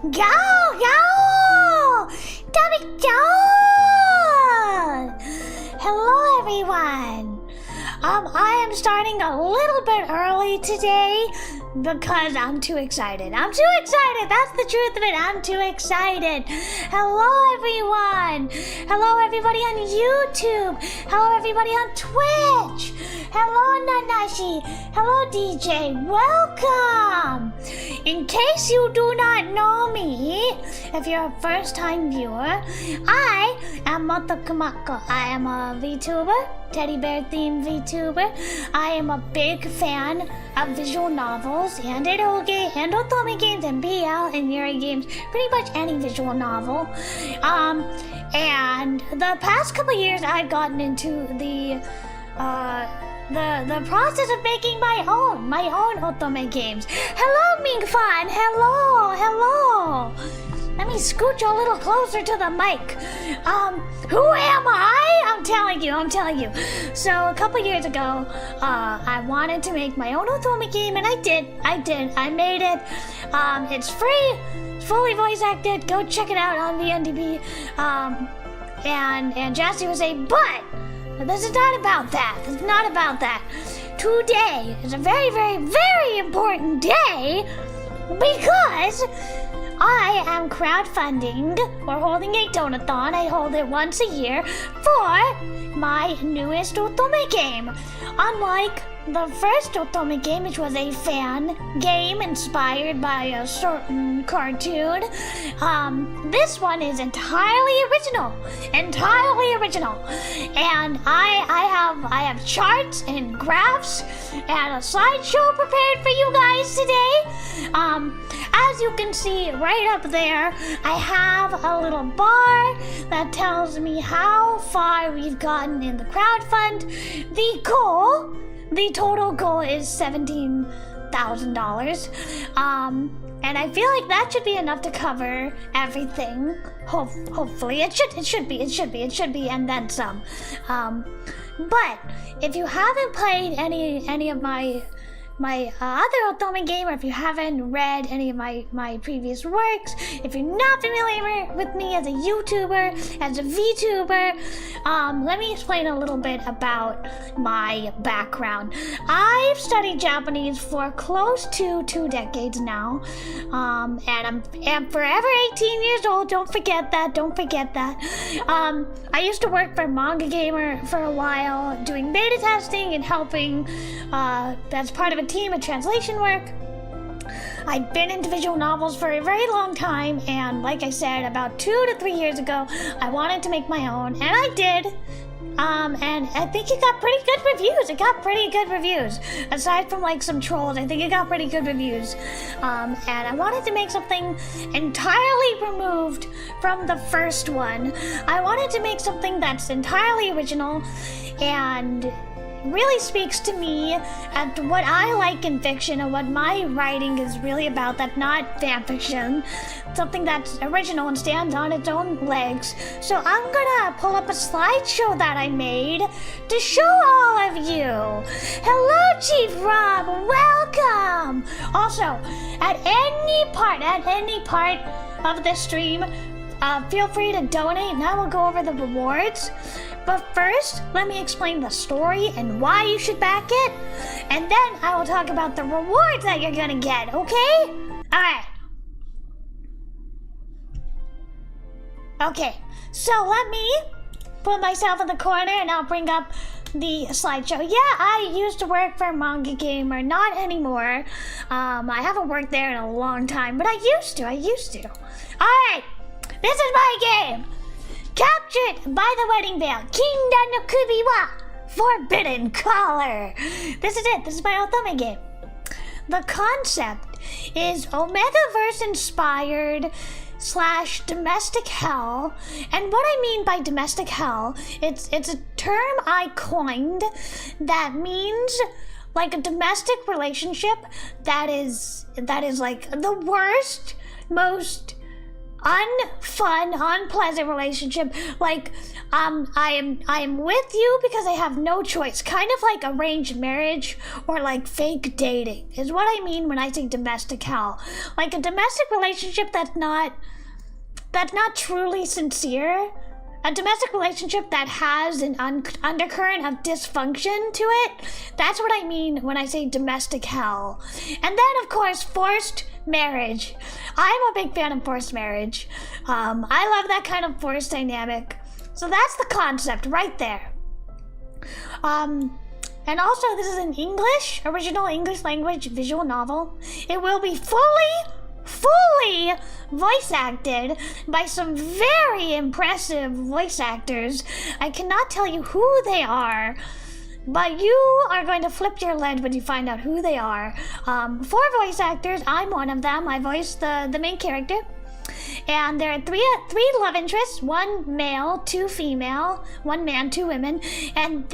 Go! Hello, everyone. I am starting a little bit early today because I'm too excited. That's the truth of it. I'm too excited. Hello, everyone. Hello, everybody on YouTube. Hello, everybody on Twitch. Hello, Nanashi. Hello, DJ. Welcome. In case you do not know me, if you're a first-time viewer, I am Moto Kumakko. I am a VTuber, teddy bear themed VTuber. I am a big fan of visual novels and eroge and Otome games and BL and Yuri games, pretty much any visual novel. And the past couple years I've gotten into the process of making my own Otome games. Hello, Ming-fan. Hello. Let me scooch a little closer to the mic. Who am I? I'm telling you. So a couple years ago, I wanted to make my own Otome game, and I did. I made it. It's free. It's fully voice acted. Go check it out on the NDB. And Jassy was saying, but this is not about that. It's not about that. Today is a very, very, very important day because I am crowdfunding. We're holding a Donothon. I hold it once a year for my newest Otome game. Unlike the first Otome game, which was a fan game inspired by a certain cartoon, this one is entirely original. And I have charts and graphs and a slideshow prepared for you guys today. As you can see right up there, I have a little bar that tells me how far we've gotten in the crowdfund. The total goal is $17,000. And I feel like that should be enough to cover everything. Hopefully, it should be, and then some. But if you haven't played any of my other Otome game, or if you haven't read any of my previous works, if you're not familiar with me as a YouTuber, as a VTuber, let me explain a little bit about my background. I've studied Japanese for close to 2 decades now, and I'm forever 18 years old. Don't forget that. I used to work for Manga Gamer for a while, doing beta testing and helping as part of a team of translation work. I've been into visual novels for a very long time, and like I said, about 2 to 3 years ago, I wanted to make my own, and I did. And I think it got pretty good reviews. Aside from like some trolls, I think it got pretty good reviews. And I wanted to make something entirely removed from the first one. I wanted to make something that's entirely original and really speaks to me and to what I like in fiction and what my writing is really about. That's not fanfiction. Something that's original and stands on its own legs. So I'm gonna pull up a slideshow that I made to show all of you. Hello, Chief Rob. Welcome. Also, at any part of the stream, feel free to donate, and I will go over the rewards. But first, let me explain the story and why you should back it, and then I will talk about the rewards that you're gonna get, okay? Alright. Okay, so let me put myself in the corner and I'll bring up the slideshow. Yeah, I used to work for Manga Gamer, not anymore. I haven't worked there in a long time, but I used to. Alright, this is my game. Captured by the wedding veil, Kinda no Kubi wa Forbidden Collar. This is it. This is my Otome game. The concept is Omegaverse inspired / domestic hell. And what I mean by domestic hell, it's a term I coined that means like a domestic relationship that is like the worst, most unfun, unpleasant relationship. Like, I am with you because I have no choice. Kind of like arranged marriage or like fake dating is what I mean when I say domestic hell. Like a domestic relationship that's not truly sincere. A domestic relationship that has an undercurrent of dysfunction to it. That's what I mean when I say domestic hell. And then, of course, forced marriage. I'm a big fan of forced marriage. I love that kind of forced dynamic. So that's the concept right there. And also, this is an original English language visual novel. It will be fully voice acted by some very impressive voice actors. I cannot tell you who they are, but you are going to flip your lid when you find out who they are. 4 voice actors. I'm one of them. I voice the main character. And there are three love interests, 1 male, 2 female, 1 man, 2 women, and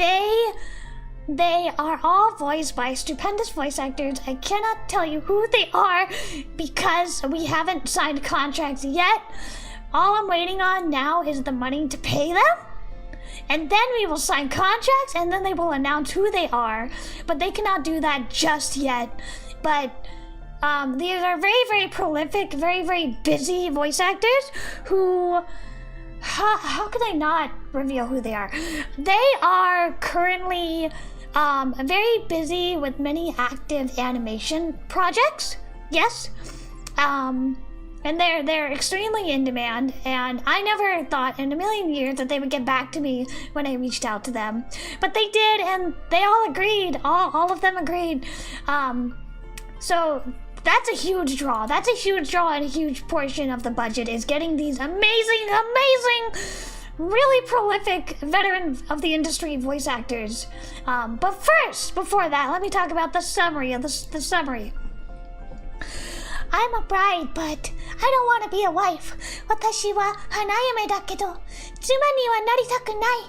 they are all voiced by stupendous voice actors. I cannot tell you who they are because we haven't signed contracts yet. All I'm waiting on now is the money to pay them. And then we will sign contracts and then they will announce who they are. But they cannot do that just yet. But these are very, very prolific, very, very busy voice actors who... How could I not reveal who they are? They are currently... very busy with many active animation projects. Yes. And they're extremely in demand, and I never thought in a million years that they would get back to me when I reached out to them. But they did, and they all agreed. All of them agreed. So that's a huge draw. That's a huge draw, and a huge portion of the budget is getting these amazing, really prolific veteran of the industry voice actors. But first, before that, let me talk about the summary of the summary. I'm a bride, but I don't want to be a wife. Watashi wa hanayame da kedo, tsuma ni wa naritaku nai.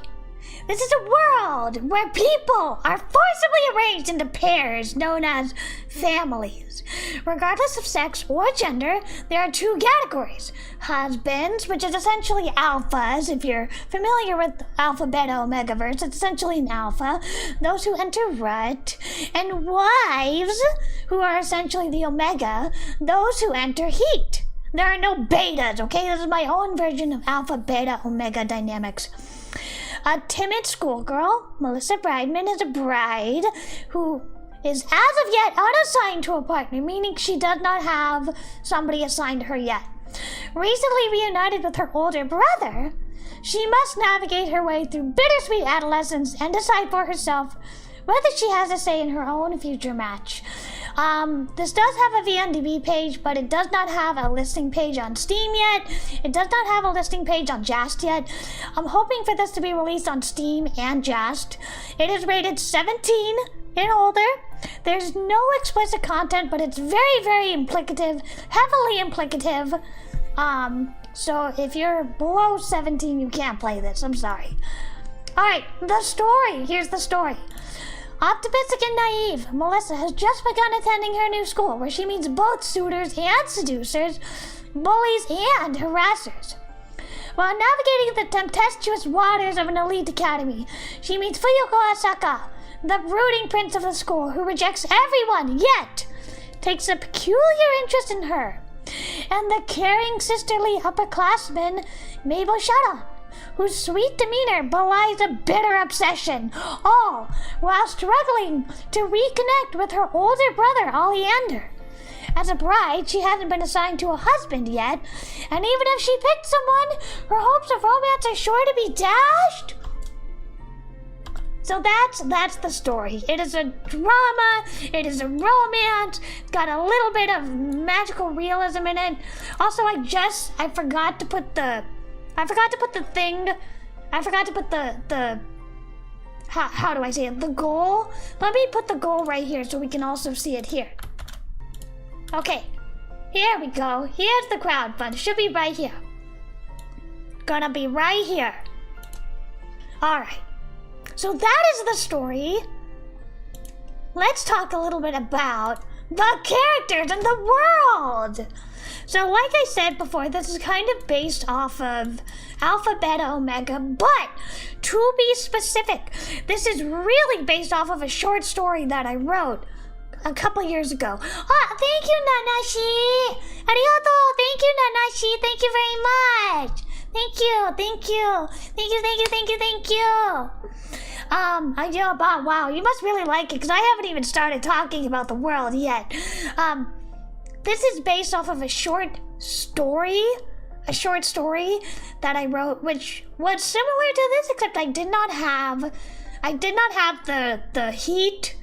This is a world where people are forcibly arranged into pairs known as families. Regardless of sex or gender, there are 2 categories. Husbands, which is essentially alphas. If you're familiar with Alpha, Beta, Omegaverse, it's essentially an alpha. Those who enter rut. And wives, who are essentially the Omega. Those who enter heat. There are no betas, okay? This is my own version of Alpha, Beta, Omega dynamics. A timid schoolgirl, Melissa Brideman, is a bride who is as of yet unassigned to a partner, meaning she does not have somebody assigned to her yet. Recently reunited with her older brother, she must navigate her way through bittersweet adolescence and decide for herself whether she has a say in her own future match. This does have a VNDB page, but it does not have a listing page on Steam yet. It does not have a listing page on Jast yet. I'm hoping for this to be released on Steam and Jast. It is rated 17 and older. There's no explicit content, but it's very, very implicative, heavily implicative. So if you're below 17, you can't play this. I'm sorry. Alright, the story. Here's the story. Optimistic and naive, Melissa has just begun attending her new school where she meets both suitors and seducers, bullies and harassers. While navigating the tempestuous waters of an elite academy, she meets Fuyuko Asaka, the brooding prince of the school who rejects everyone, yet takes a peculiar interest in her, and the caring, sisterly upperclassman, Mabel Shadon, whose sweet demeanor belies a bitter obsession, all while struggling to reconnect with her older brother, Oleander. As a bride, she hasn't been assigned to a husband yet, and even if she picked someone, her hopes of romance are sure to be dashed. So that's the story. It is a drama, it is a romance, it's got a little bit of magical realism in it. Also, I forgot to put the how do I say it? The goal. Let me put the goal right here so we can also see it here. Okay, here we go. Here's the crowdfund. It should be right here. Gonna be right here. Alright, so that is the story. Let's talk a little bit about the characters and the world. So like I said before, this is kind of based off of Alpha, Beta, Omega, but to be specific, this is really based off of a short story that I wrote a couple years ago. Oh, thank you, Nanashi! Arigato! Thank you, Nanashi! Thank you very much! Thank you, thank you! Thank you, thank you, thank you, thank you! Wow, you must really like it, because I haven't even started talking about the world yet. This is based off of a short story that I wrote, which was similar to this, except I did not have the heat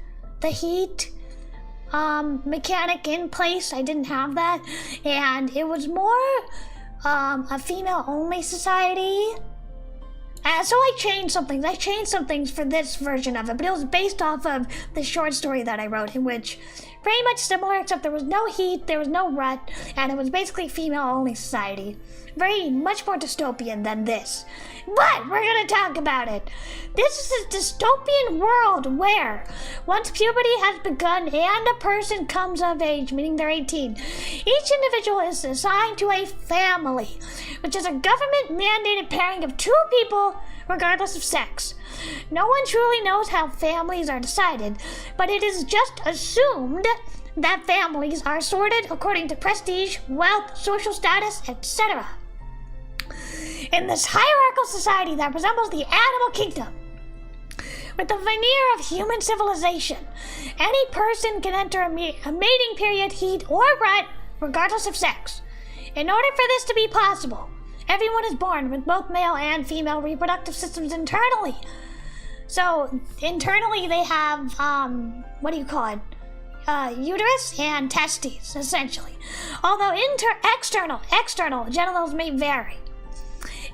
mechanic in place. I didn't have that, and it was more a female-only society. So I changed some things. I changed some things for this version of it, but it was based off of the short story that I wrote, in which pretty much similar, except there was no heat, there was no rut, and it was basically female-only society. Very much more dystopian than this. But we're gonna talk about it. This is a dystopian world where, once puberty has begun and a person comes of age, meaning they're 18, each individual is assigned to a family, which is a government-mandated pairing of two people regardless of sex. No one truly knows how families are decided, but it is just assumed that families are sorted according to prestige, wealth, social status, etc. In this hierarchical society that resembles the animal kingdom, with the veneer of human civilization, any person can enter a mating period, heat, or rut, regardless of sex. In order for this to be possible, everyone is born with both male and female reproductive systems internally. So, internally they have, uterus and testes, essentially. Although external genitals may vary.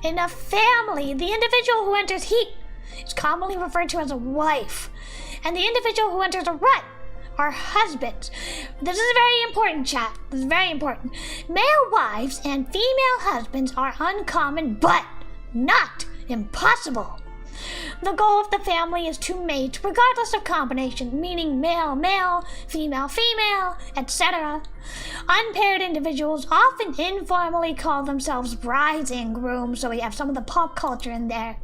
In a family, the individual who enters heat is commonly referred to as a wife, and the individual who enters a rut are husbands. This is very important, chat. This is very important. Male wives and female husbands are uncommon, but not impossible. The goal of the family is to mate regardless of combination, meaning male-male, female-female, etc. Unpaired individuals often informally call themselves brides and grooms, so we have some of the pop culture in there.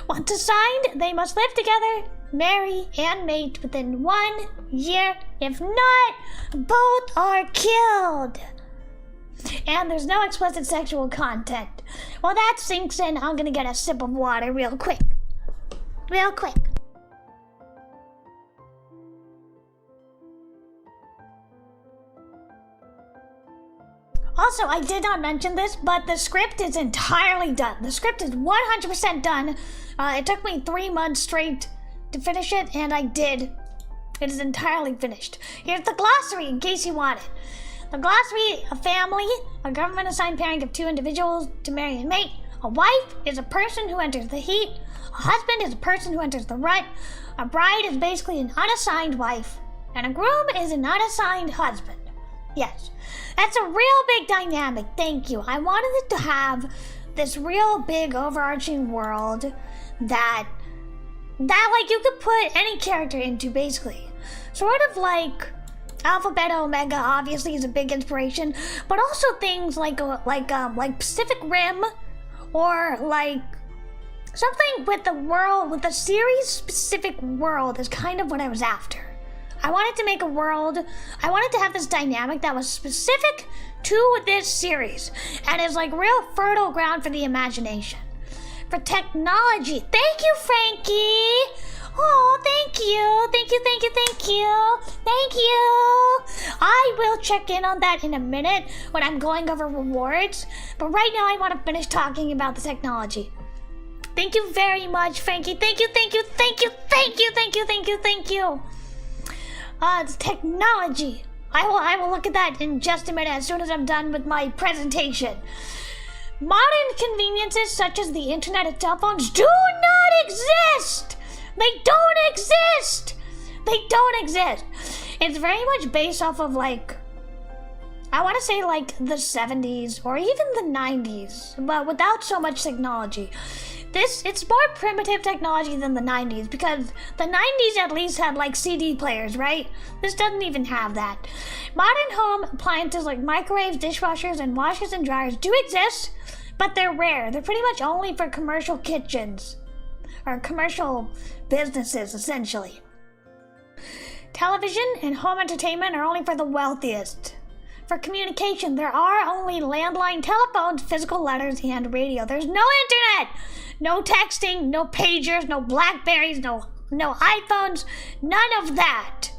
Once assigned, they must live together, marry, and mate within 1 year. If not, both are killed. And there's no explicit sexual content. While that sinks in, I'm gonna get a sip of water real quick. Also, I did not mention this, but the script is entirely done. The script is 100% done. It took me 3 months straight to finish it, and I did. It is entirely finished. Here's the glossary in case you want it. The glossary: a family, a government-assigned pairing of two individuals to marry and mate. A wife is a person who enters the heat. A husband is a person who enters the rut. A bride is basically an unassigned wife. And a groom is an unassigned husband. Yes, that's a real big dynamic, thank you. I wanted it to have this real big overarching world that like you could put any character into, basically. Sort of like Alpha, Beta, Omega obviously is a big inspiration, but also things like Pacific Rim, or like something with the world, with a series-specific world is kind of what I was after. I wanted to make a world, I wanted to have this dynamic that was specific to this series, and is like real fertile ground for the imagination. For technology, thank you, Frankie! Oh, thank you, thank you, thank you, thank you, thank you! I will check in on that in a minute when I'm going over rewards, but right now I want to finish talking about the technology. Thank you very much, Frankie. Thank you, thank you, thank you, thank you, thank you, thank you, thank you. It's technology. I will look at that in just a minute as soon as I'm done with my presentation. Modern conveniences such as the internet and cell phones do not exist. They don't exist. They don't exist. It's very much based off of like, I want to say like the 70s or even the 90s, but without so much technology. It's more primitive technology than the 90s, because the 90s at least had like CD players, right? This doesn't even have that. Modern home appliances like microwaves, dishwashers, and washers and dryers do exist, but they're rare. They're pretty much only for commercial kitchens, or commercial businesses, essentially. Television and home entertainment are only for the wealthiest. For communication, there are only landline telephones, physical letters, and radio. There's no internet! No texting, no pagers, no Blackberries, no iPhones, none of that.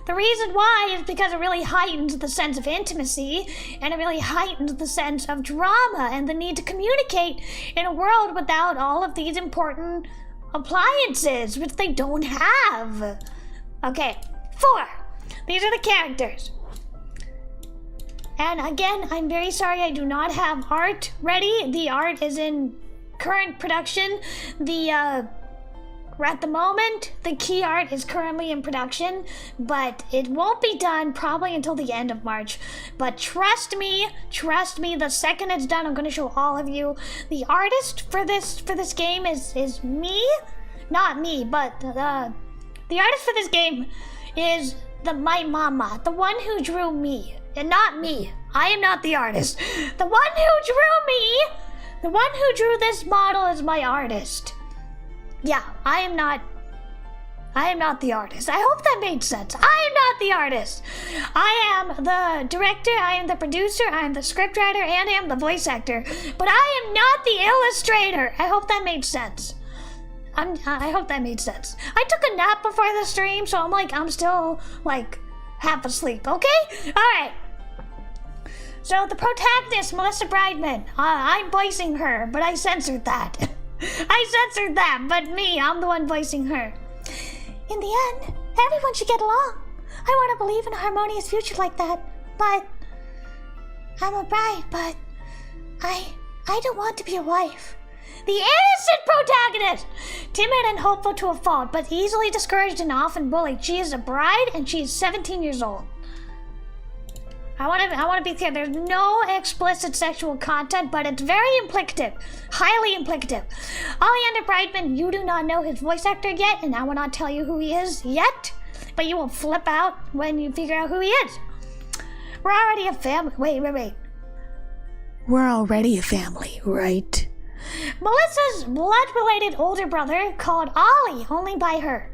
The reason why is because it really heightens the sense of intimacy, and it really heightens the sense of drama and the need to communicate in a world without all of these important appliances, which they don't have. Okay, 4. These are the characters. And again, I'm very sorry I do not have art ready. The art is in current production. At the moment, the key art is currently in production, but it won't be done probably until the end of March. But trust me, the second it's done, I'm going to show all of you. The artist for this game is me. Not me, but the artist for this game is my mama, the one who drew me, and not me. I am not the artist. The one who drew me, the one who drew this model is my artist. Yeah, I am not the artist. I hope that made sense. I am not the artist. I am the director, I am the producer, I am the scriptwriter, and I am the voice actor. But I am not the illustrator. I hope that made sense. I hope that made sense. I took a nap before the stream, so I'm still half asleep, okay? Alright. So the protagonist, Melissa Bridman, I'm voicing her, but I censored that. I censored that, but I'm the one voicing her. In the end, everyone should get along. I want to believe in a harmonious future like that, but I'm a bride, but I don't want to be a wife. The innocent protagonist! Timid and hopeful to a fault, but easily discouraged and often bullied. She is a bride and she is 17 years old. I want to be clear, there's no explicit sexual content, but it's very implicative. Highly implicative. Oleander Bridman, you do not know his voice actor yet, and I will not tell you who he is yet, but you will flip out when you figure out who he is. We're already a family. Wait. We're already a family, right? Melissa's blood-related older brother called Ollie, only by her.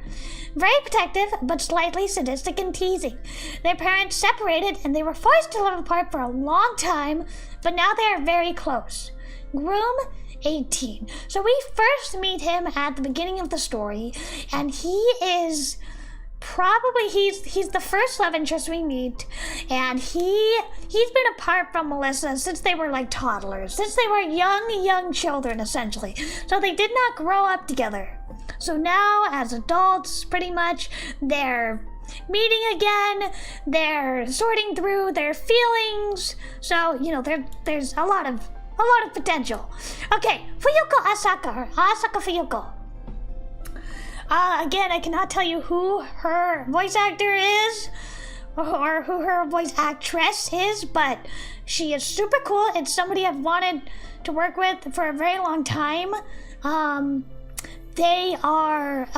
Very protective, but slightly sadistic and teasing. Their parents separated and they were forced to live apart for a long time, but now they are very close. Groom, 18. So we first meet him at the beginning of the story, and he is he's the first love interest we meet, and he's been apart from Melissa since they were toddlers, since they were young children essentially. So they did not grow up together. So now as adults, pretty much, they're meeting again, they're sorting through their feelings. So, there's a lot of potential. Okay, Fuyuko Asaka Fuyuko. Again, I cannot tell you who her voice actor is or who her voice actress is, but she is super cool. It's somebody I've wanted to work with for a very long time. They are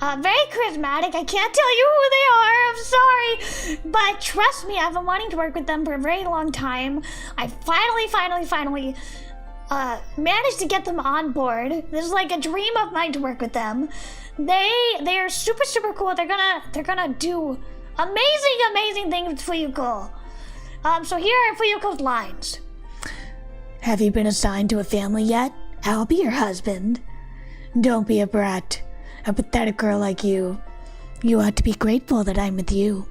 very charismatic. I can't tell you who they are. I'm sorry. But trust me, I've been wanting to work with them for a very long time. I finally managed to get them on board. This is like a dream of mine to work with them. They're super cool. They're gonna do amazing things with Fuyuko. So here are Fuyuko's lines. Have you been assigned to a family yet? I'll be your husband. Don't be a brat. A pathetic girl like you. You ought to be grateful that I'm with you.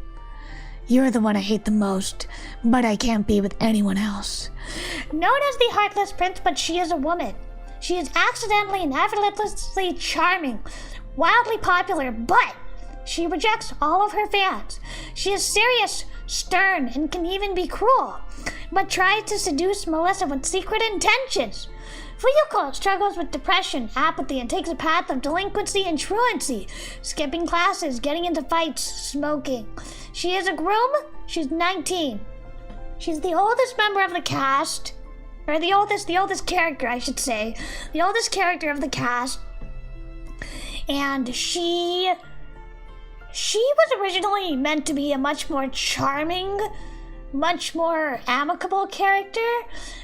You're the one I hate the most, but I can't be with anyone else. Known as the Heartless Prince, but she is a woman. She is accidentally and effortlessly charming, wildly popular, but she rejects all of her fans. She is serious, stern, and can even be cruel, but tries to seduce Melissa with secret intentions. Fuyuko struggles with depression, apathy, and takes a path of delinquency and truancy, skipping classes, getting into fights, smoking. She is a groom. She's 19. She's the oldest member of the cast, or the oldest character, I should say, the oldest character of the cast, and she was originally meant to be a much more charming, much more amicable character,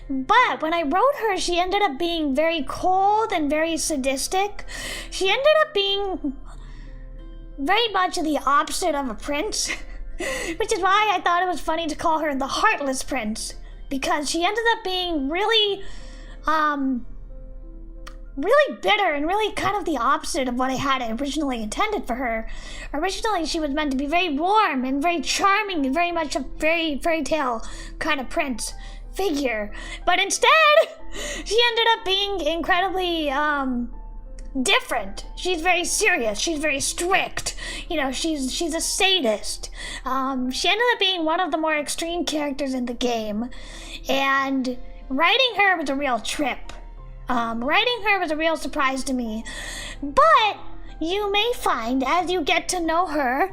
but when I wrote her, she ended up being very cold and very sadistic. She ended up being very much the opposite of a prince, which is why I thought it was funny to call her the Heartless Prince, because she ended up being really bitter and really kind of the opposite of what I had originally intended for her. Originally, she was meant to be very warm and very charming and very much a fairy tale kind of prince figure. But instead, she ended up being incredibly, different. She's very serious. She's very strict. You know, she's a sadist. She ended up being one of the more extreme characters in the game. And writing her was a real trip. Writing her was a real surprise to me, but you may find as you get to know her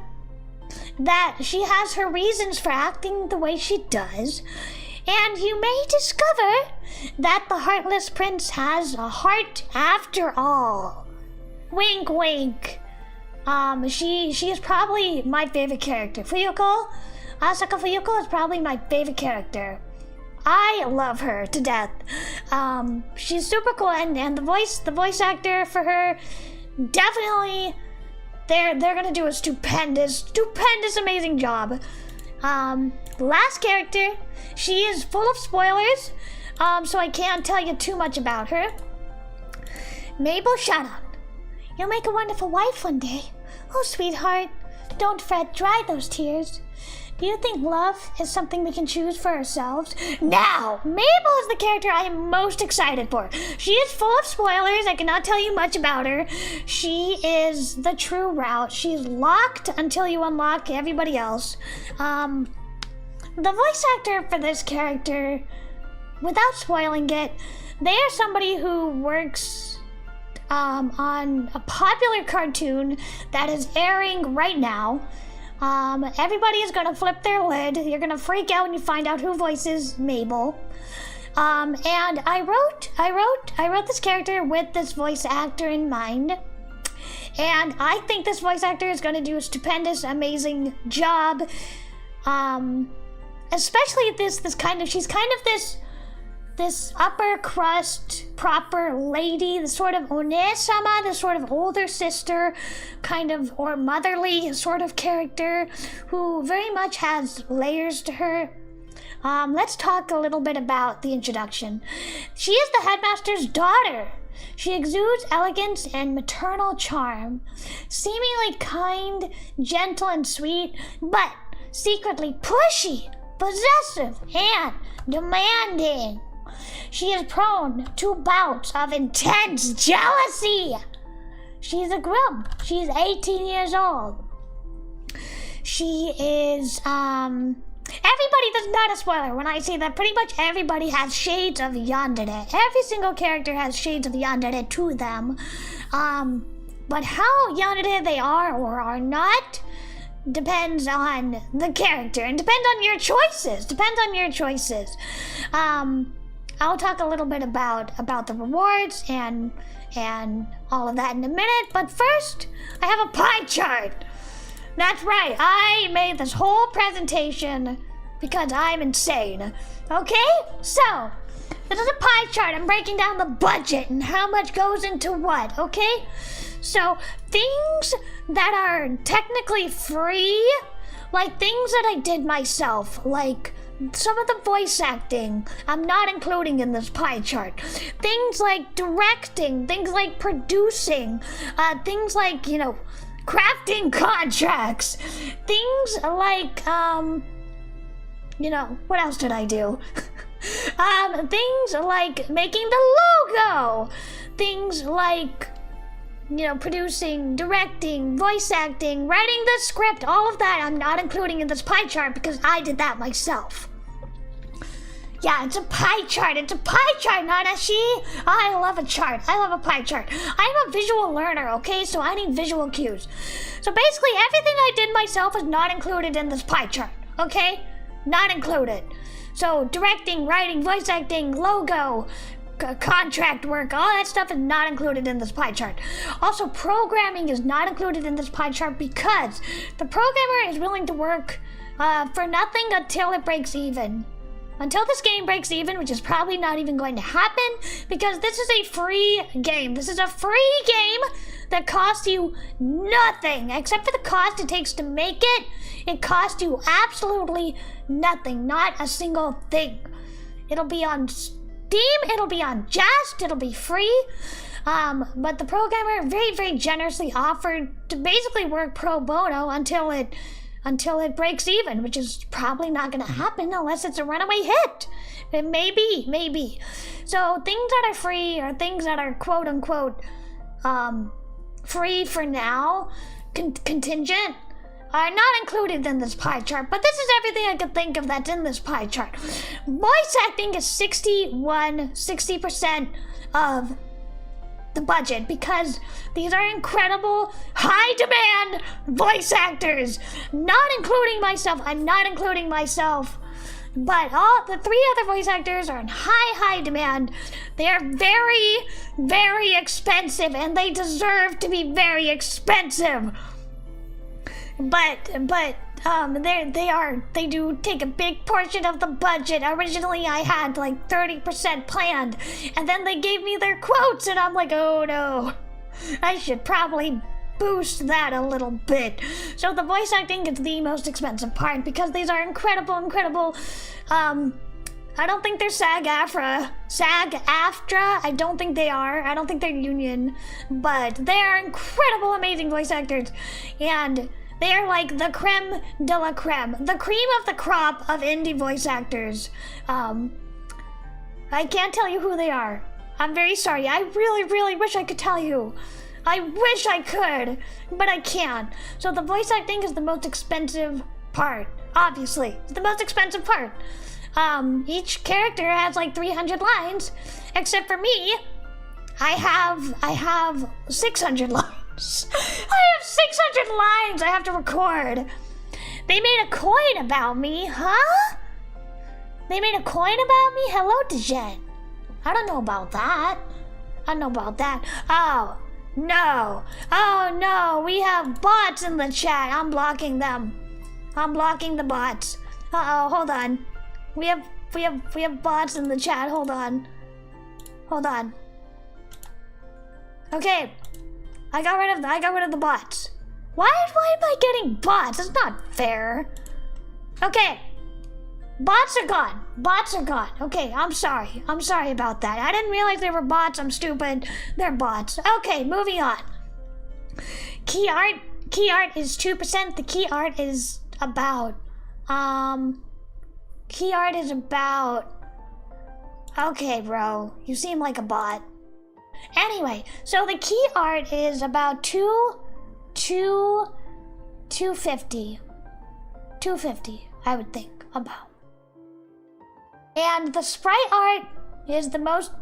that she has her reasons for acting the way she does, and you may discover that the Heartless Prince has a heart after all. Wink, wink. She is probably my favorite character. Asaka Fuyuko is probably my favorite character. I love her to death. She's super cool, and the voice actor for her, definitely, they're gonna do a stupendous, amazing job. Last character, she is full of spoilers, so I can't tell you too much about her. Mabel Shannon. You'll make a wonderful wife one day. Oh, sweetheart, don't fret, dry those tears. Do you think love is something we can choose for ourselves? Now, Mabel is the character I am most excited for. She is full of spoilers. I cannot tell you much about her. She is the true route. She's locked until you unlock everybody else. The voice actor for this character, without spoiling it, they are somebody who works on a popular cartoon that is airing right now. Everybody is gonna flip their lid. You're gonna freak out when you find out who voices Mabel. And I wrote this character with this voice actor in mind. And I think this voice actor is gonna do a stupendous, amazing job. Especially she's kind of this upper crust, proper lady, the sort of one-sama, the sort of older sister, kind of, or motherly sort of character, who very much has layers to her. Let's talk a little bit about the introduction. She is the headmaster's daughter. She exudes elegance and maternal charm, seemingly kind, gentle, and sweet, but secretly pushy, possessive, and demanding. She is prone to bouts of intense jealousy. She's a groom. She's 18 years old. She is, everybody, that's not a spoiler when I say that pretty much everybody has shades of yandere. Every single character has shades of yandere to them. But how yandere they are or are not depends on the character and depends on your choices. I'll talk a little bit about the rewards and all of that in a minute, but first, I have a pie chart. That's right, I made this whole presentation because I'm insane. Okay? So, this is a pie chart. I'm breaking down the budget and how much goes into what, okay? So, things that are technically free, like things that I did myself, like some of the voice acting, I'm not including in this pie chart. Things like directing, things like producing, things like, crafting contracts, things like, what else did I do? Things like making the logo, things like, producing, directing, voice acting, writing the script, all of that I'm not including in this pie chart because I did that myself. Yeah, it's a pie chart, Nanashi. I love a chart. I love a pie chart. I'm a visual learner, okay? So I need visual cues. So basically everything I did myself is not included in this pie chart, okay? Not included. So directing, writing, voice acting, logo, contract work, all that stuff is not included in this pie chart. Also, programming is not included in this pie chart because the programmer is willing to work for nothing until it breaks even. Until this game breaks even, which is probably not even going to happen because this is a free game. This is a free game that costs you nothing except for the cost it takes to make it. It costs you absolutely nothing, not a single thing. It'll be on Steam, it'll be on Just, it'll be free. But the programmer very, very generously offered to basically work pro bono until it breaks even, which is probably not going to happen unless it's a runaway hit. Maybe. So things that are free or things that are quote unquote free for now, contingent, are not included in this pie chart. But this is everything I could think of that's in this pie chart. Voice acting is 60% of the budget because these are incredible high demand voice actors, not including myself. I'm not including myself, but all the 3 other voice actors are in high demand. They are very, very expensive and they deserve to be very expensive, but they do take a big portion of the budget. Originally I had like 30% planned, and then they gave me their quotes, and I'm like, oh no, I should probably boost that a little bit. So the voice acting is the most expensive part because these are incredible. I don't think they're SAG-AFTRA. I don't think they are. I don't think they're union, but they are incredible, amazing voice actors, and they are like the creme de la creme, the cream of the crop of indie voice actors. I can't tell you who they are. I'm very sorry. I really wish I could tell you. I wish I could, but I can't. So the voice acting is the most expensive part, obviously. It's the most expensive part. Each character has like 300 lines, except for me. I have 600 lines. I have 600 lines I have to record. They made a coin about me, huh? They made a coin about me? Hello, Dejen. I don't know about that. Oh, no. Oh, no. We have bots in the chat. I'm blocking them. I'm blocking the bots. Uh-oh, hold on. We have bots in the chat. Hold on. Okay. I got rid of the bots. Why am I getting bots? It's not fair. Okay. Bots are gone. Okay, I'm sorry about that. I didn't realize they were bots. I'm stupid. They're bots. Okay, moving on. Key art is 2%. The key art is about okay, bro. You seem like a bot. Anyway, so the key art is about 250, I would think, about. And the sprite art is the most,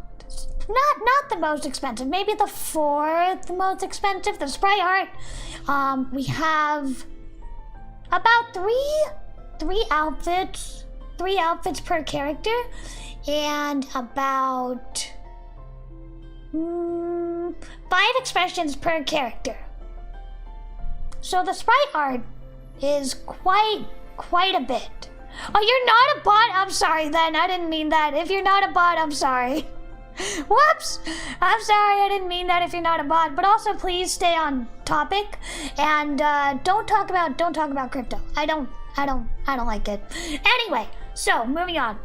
not the most expensive, maybe the 4th most expensive. The sprite art, we have about three outfits per character, and about 5 expressions per character. So the sprite art is quite a bit. Oh, you're not a bot? I'm sorry then. I didn't mean that. If you're not a bot, I'm sorry. Whoops! I'm sorry, I didn't mean that if you're not a bot. But also, please stay on topic and don't talk about crypto. I don't like it. Anyway, so moving on.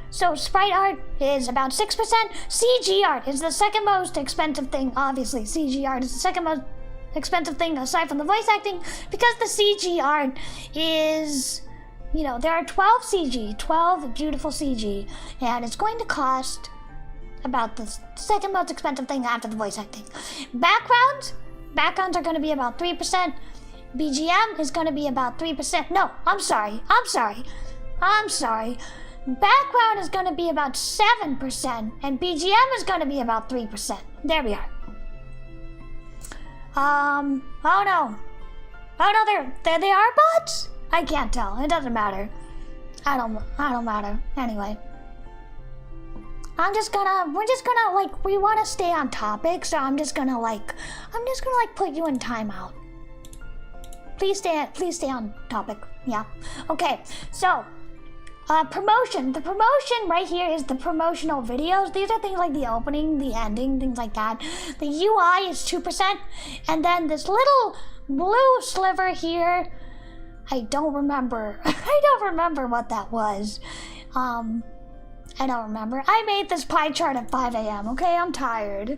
So sprite art is about 6%. CG art is the second most expensive thing. Obviously, CG art is the second most expensive thing aside from the voice acting, because the CG art is, there are 12 beautiful CG, and it's going to cost about the second most expensive thing after the voice acting. Backgrounds are going to be about 3%. BGM is going to be about 3%. No, I'm sorry. Background is going to be about 7%, and BGM is going to be about 3%. There we are. Oh no, they are bots? I can't tell. It doesn't matter. I don't matter. Anyway. we're just gonna, like, we wanna stay on topic, so I'm just gonna put you in timeout. Please stay on topic, yeah. Okay, so, promotion. The promotion right here is the promotional videos. These are things like the opening, the ending, things like that. The UI is 2%, and then this little blue sliver here, I don't remember. I don't remember what that was. I don't remember. I made this pie chart at 5 a.m., okay? I'm tired.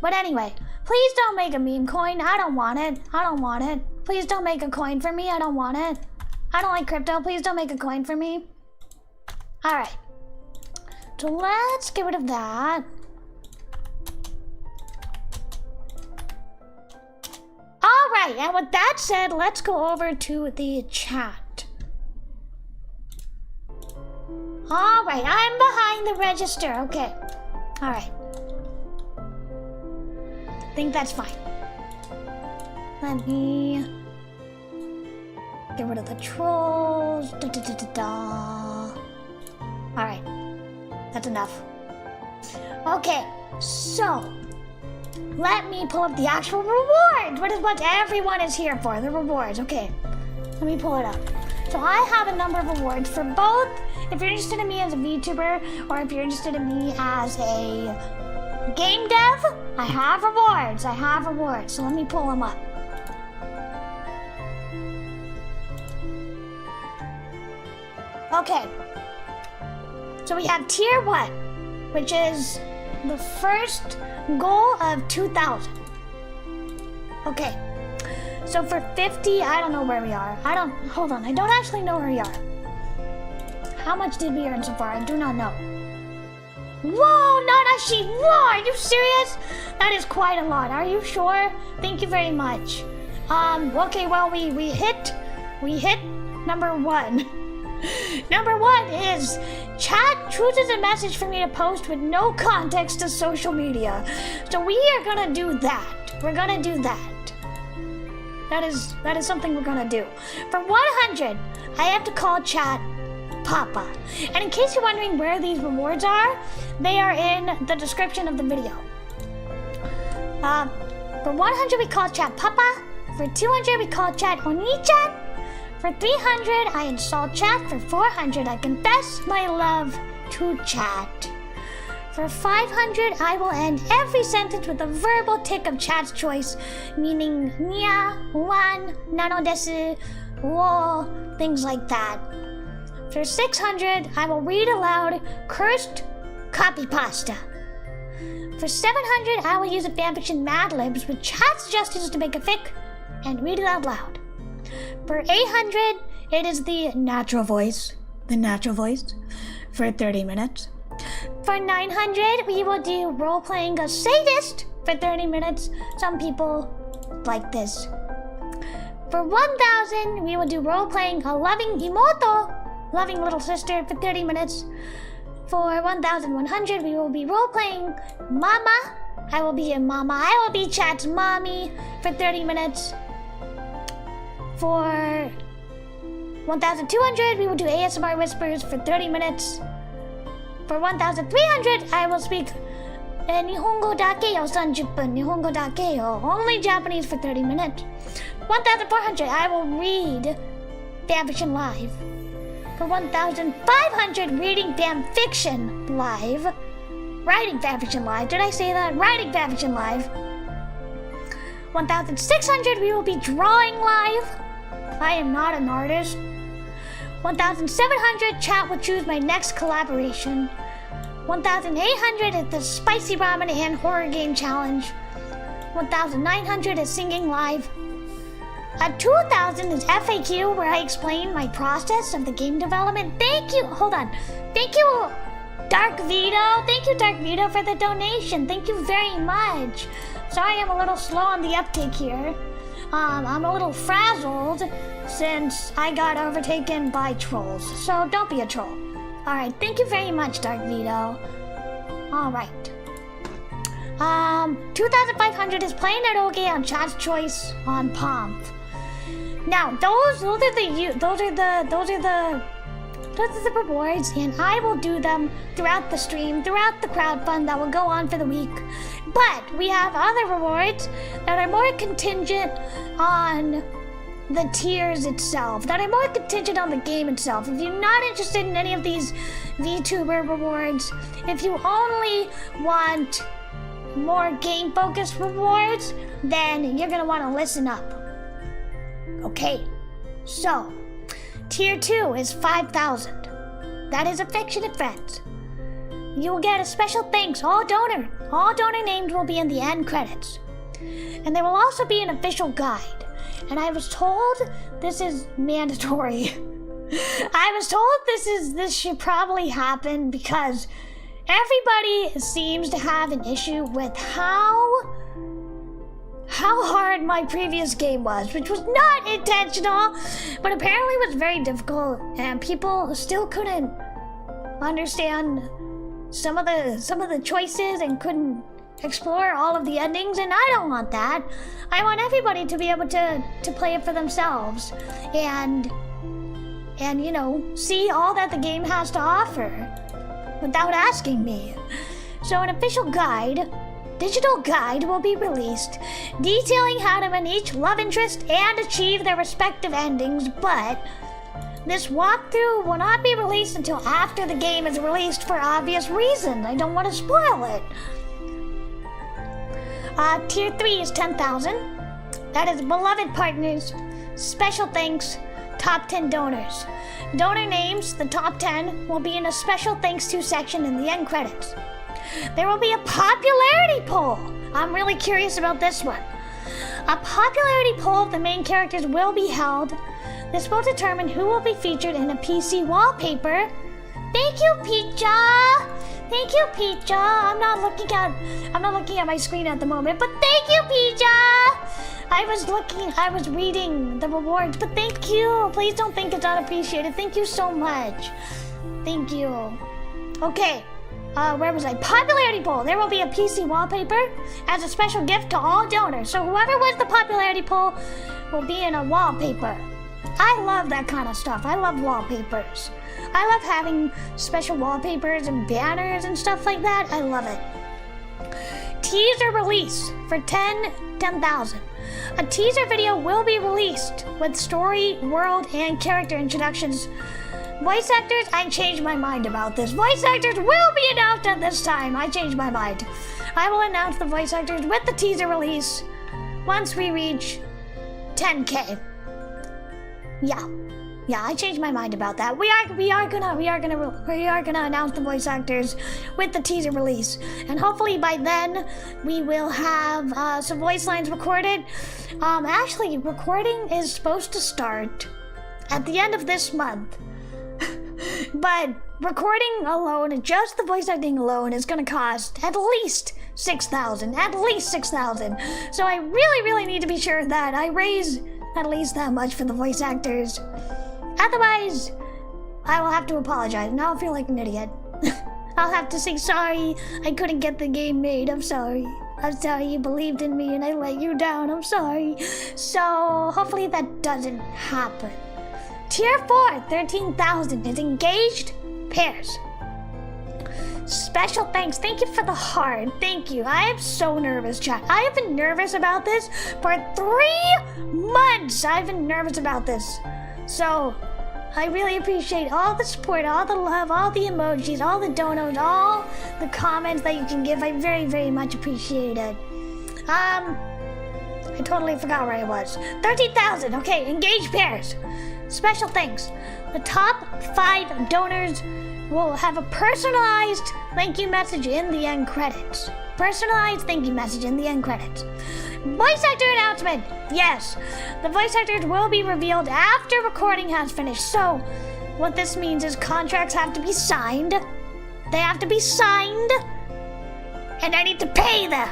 But anyway, please don't make a meme coin. I don't want it. I don't want it. Please don't make a coin for me. I don't want it. I don't like crypto. Please don't make a coin for me. Alright. So let's get rid of that. Alright, and with that said, let's go over to the chat. Alright, I'm behind the register. Okay. Alright. I think that's fine. Let me get rid of the trolls. Alright. That's enough. Okay, so let me pull up the actual rewards. What is what everyone is here for? The rewards. Okay. Let me pull it up. So I have a number of rewards for both. If you're interested in me as a VTuber, or if you're interested in me as a game dev, I have rewards. I have rewards. So let me pull them up. Okay. So we have tier 1, which is the first goal of 2,000. Okay. So for 50, I don't know where we are. Hold on, I don't actually know where we are. How much did we earn so far? I do not know. Whoa, Nanashi, whoa, are you serious? That is quite a lot, are you sure? Thank you very much. Okay, well, we hit number 1. Number 1 is chat chooses a message for me to post with no context to social media. So we are gonna do that. We're gonna do that. That is something we're gonna do. For 100, I have to call chat Papa. And in case you're wondering where these rewards are, they are in the description of the video. For 100, we call chat Papa. For 200, we call chat onii-chan. For 300, I install chat. For 400, I confess my love to chat. For 500, I will end every sentence with a verbal tick of chat's choice, meaning nya, wan, nano desu, wo, things like that. For 600, I will read aloud cursed copypasta. For 700, I will use a fanfiction Mad Libs with chat suggestions to make a fic and read it out loud. For 800, it is the natural voice, for 30 minutes. For 900, we will do role-playing a sadist for 30 minutes. Some people like this. For 1000, we will do role-playing a loving imouto, loving little sister, for 30 minutes. For 1100, we will be role-playing mama. I will be a mama. I will be chat's mommy for 30 minutes. For 1200, we will do ASMR whispers for 30 minutes. For 1300, I will speak Nihongo dake yo 30 分, Nihongo dake yo, only Japanese for 30 minutes. 1400, I will read fanfiction live. For 1500, reading fanfiction live. Writing fanfiction live, did I say that? Writing fanfiction live. 1600, we will be drawing live. I am not an artist. 1700, chat will choose my next collaboration. 1800 is the spicy ramen and horror game challenge. 1900 is singing live. At 2000 is FAQ, where I explain my process of the game development. Thank you, hold on. Thank you, Dark Vito. Thank you, Dark Vito, for the donation. Thank you very much. Sorry I'm a little slow on the uptake here. I'm a little frazzled since I got overtaken by trolls. So don't be a troll. Alright, thank you very much, Dark Vito. Alright. 2500 is playing Eroge on Chat's Choice on Pomp. Now, those are the those are the rewards, and I will do them throughout the stream, throughout the crowdfund that will go on for the week. But we have other rewards that are more contingent on the tiers itself, that are more contingent on the game itself. If you're not interested in any of these VTuber rewards, if you only want more game-focused rewards, then you're gonna want to listen up. Okay, so tier 2 is 5,000. That is a fiction of friends. You will get a special thanks. All donor names will be in the end credits, and there will also be an official guide. And I was told this is mandatory. I was told this should probably happen because everybody seems to have an issue with how hard my previous game was, which was not intentional, but apparently was very difficult, and people still couldn't understand some of the choices and couldn't explore all of the endings, and I don't want that. I want everybody to be able to play it for themselves and you know, see all that the game has to offer without asking me. So an official guide, digital guide, will be released detailing how to win each love interest and achieve their respective endings, but this walkthrough will not be released until after the game is released for obvious reasons. I don't want to spoil it. Tier 3 is 10,000. That is beloved partners, special thanks, top 10 donors. Donor names, the top 10, will be in a special thanks to section in the end credits. There will be a popularity poll. I'm really curious about this one. A popularity poll of the main characters will be held. This will determine who will be featured in a PC wallpaper. Thank you, Pizza! Thank you, Pizza! I'm not looking at my screen at the moment, but thank you, Pizza! I was reading the rewards, but thank you! Please don't think it's unappreciated. Thank you so much. Thank you. Okay, where was I? Popularity poll. There will be a PC wallpaper as a special gift to all donors. So whoever wins the popularity poll will be in a wallpaper. I love that kind of stuff. I love wallpapers. I love having special wallpapers and banners and stuff like that. I love it. Teaser release for 10,000. A teaser video will be released with story, world, and character introductions. Voice actors, I changed my mind about this. Voice actors will be announced at this time. I changed my mind. I will announce the voice actors with the teaser release once we reach 10K. Yeah, I changed my mind about that. We are gonna announce the voice actors with the teaser release, and hopefully by then we will have some voice lines recorded. Actually, recording is supposed to start at the end of this month, but recording alone, just the voice acting alone, is gonna cost at least 6,000. At least 6,000. So I really need to be sure that I raise at least that much for the voice actors. Otherwise, I will have to apologize, and I'll feel like an idiot. I'll have to say, sorry, I couldn't get the game made. I'm sorry. I'm sorry you believed in me and I let you down. I'm sorry. So, hopefully that doesn't happen. Tier 4, 13,000 is engaged pairs. Special thanks. Thank you for the heart. Thank you. I am so nervous, chat. I have been nervous about this for 3 months. I've been nervous about this. So, I really appreciate all the support, all the love, all the emojis, all the donos, all the comments that you can give. I very much appreciate it. I totally forgot where I was. 13,000. Okay, engaged pairs. Special thanks. The top 5 donors will have a personalized thank you message in the end credits. Personalized thank you message in the end credits. Voice actor announcement! Yes, the voice actors will be revealed after recording has finished. So, what this means is contracts have to be signed. They have to be signed. And I need to pay them.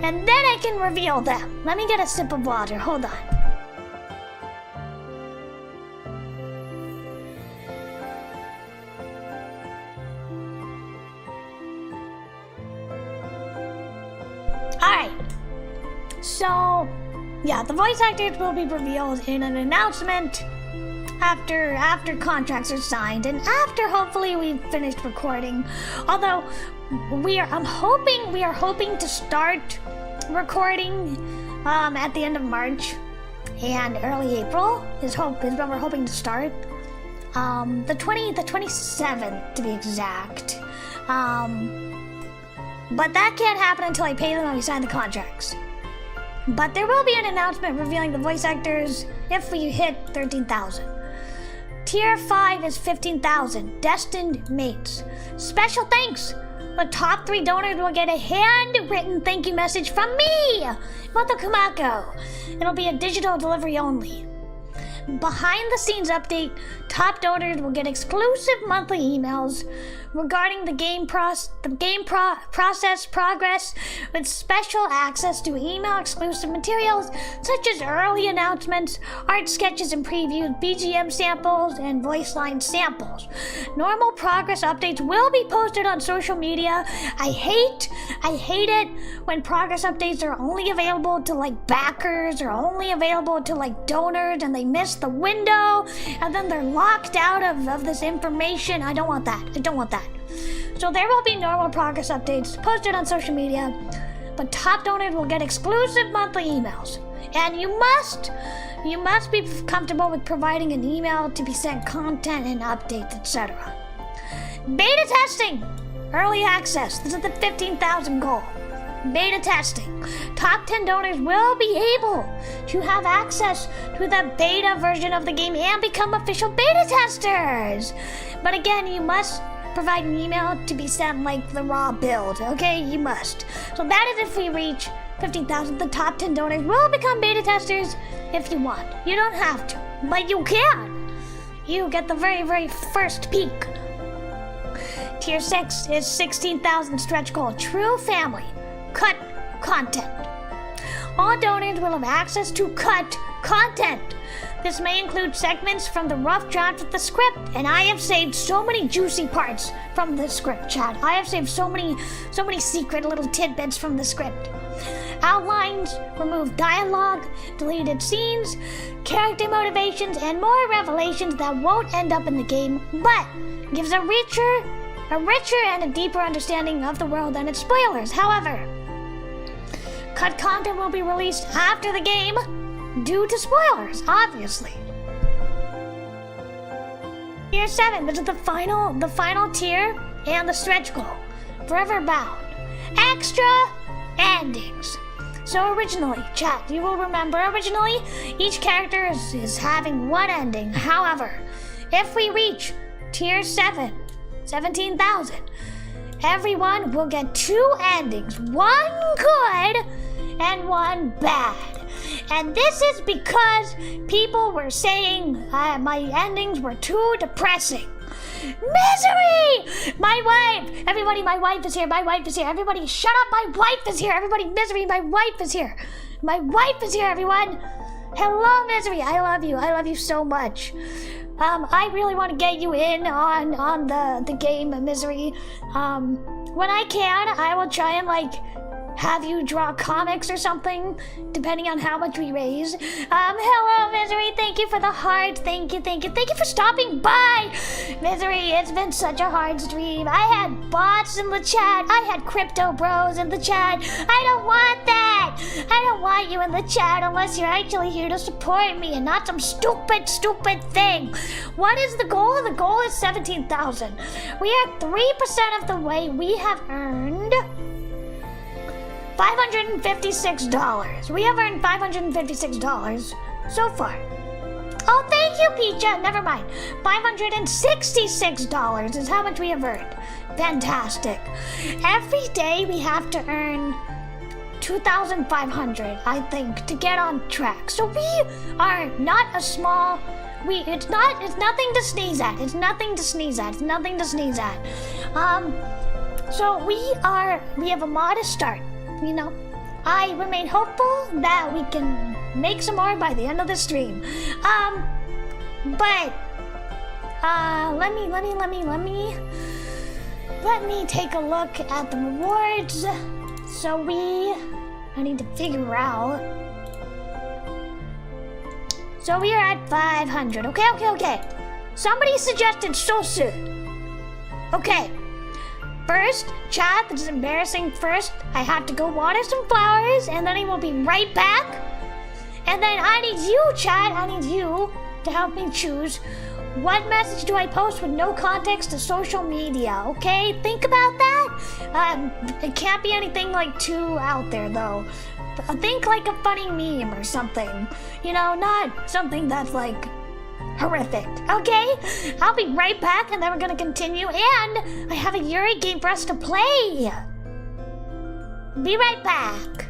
And then I can reveal them. Let me get a sip of water. Hold on. Alright. So, yeah, the voice actors will be revealed in an announcement after contracts are signed and after hopefully we've finished recording. Although we are hoping to start recording at the end of March and early April is when we're hoping to start. The 27th to be exact. But that can't happen until I pay them and we sign the contracts. But there will be an announcement revealing the voice actors if we hit 13,000. Tier 5 is 15,000, destined mates. Special thanks! The top 3 donors will get a handwritten thank you message from me, Moto Kumakko. It'll be a digital delivery only. Behind the scenes update, top donors will get exclusive monthly emails regarding the game process progress with special access to email exclusive materials such as early announcements, art sketches and previews, BGM samples, and voice line samples. Normal progress updates will be posted on social media. I hate it when progress updates are only available to like backers or only available to like donors and they miss the window and then they're locked out of this information. I don't want that. So there will be normal progress updates posted on social media, but top donors will get exclusive monthly emails. And you must be comfortable with providing an email to be sent content and updates, etc. Beta testing! Early access. This is the 15,000 goal. Beta testing. Top 10 donors will be able to have access to the beta version of the game and become official beta testers. But again, you must provide an email to be sent like the raw build, okay? You must. So that is if we reach 15,000. The top 10 donors will become beta testers if you want. You don't have to, but you can. You get the very, very first peek. Tier 6 is 16,000 stretch goal. True family. Cut content. All donors will have access to cut content. This may include segments from the rough draft of the script, and I have saved so many juicy parts from the script, chat. I have saved so many secret little tidbits from the script. Outlines, removed dialogue, deleted scenes, character motivations, and more revelations that won't end up in the game, but gives a richer and a deeper understanding of the world than its spoilers. However, cut content will be released after the game due to spoilers, obviously. Tier 7, this is the final tier and the stretch goal. Forever Bound. Extra endings. So originally, chat, you will remember originally, each character is having one ending. However, if we reach tier 7, 17,000, everyone will get 2 endings. One good and one bad. And this is because people were saying my endings were too depressing. Misery! My wife! Everybody, my wife is here. My wife is here. Everybody, shut up. My wife is here. Everybody, Misery, my wife is here. My wife is here, everyone. Hello, Misery. I love you. I love you so much. I really want to get you in on the game, Misery. When I can, I will try and have you draw comics or something, depending on how much we raise. Hello, Misery. Thank you for the heart. Thank you for stopping by. Misery, it's been such a hard stream. I had bots in the chat. I had crypto bros in the chat. I don't want that. I don't want you in the chat unless you're actually here to support me and not some stupid thing. What is the goal? The goal is 17,000. We are 3% of the way. We have earned $556. We have earned $556 so far. Oh, thank you, Pecha. Never mind. $566 is how much we have earned. Fantastic. Every day we have to earn 2,500, I think, to get on track. So we are not a small. It's nothing to sneeze at. It's nothing to sneeze at. So we have a modest start. You know, I remain hopeful that we can make some more by the end of the stream. But let me take a look at the rewards. I need to figure out. So we are at 500. Okay. Somebody suggested sosu. Okay. First, chat, this is embarrassing. First, I have to go water some flowers, and then I will be right back. And then I need you, chat, I need you to help me choose what message do I post with no context to social media, okay? Think about that. It can't be anything like too out there, though. Think like a funny meme or something. You know, not something that's like horrific, okay? I'll be right back, and then we're gonna continue, and I have a Yuri game for us to play. Be right back.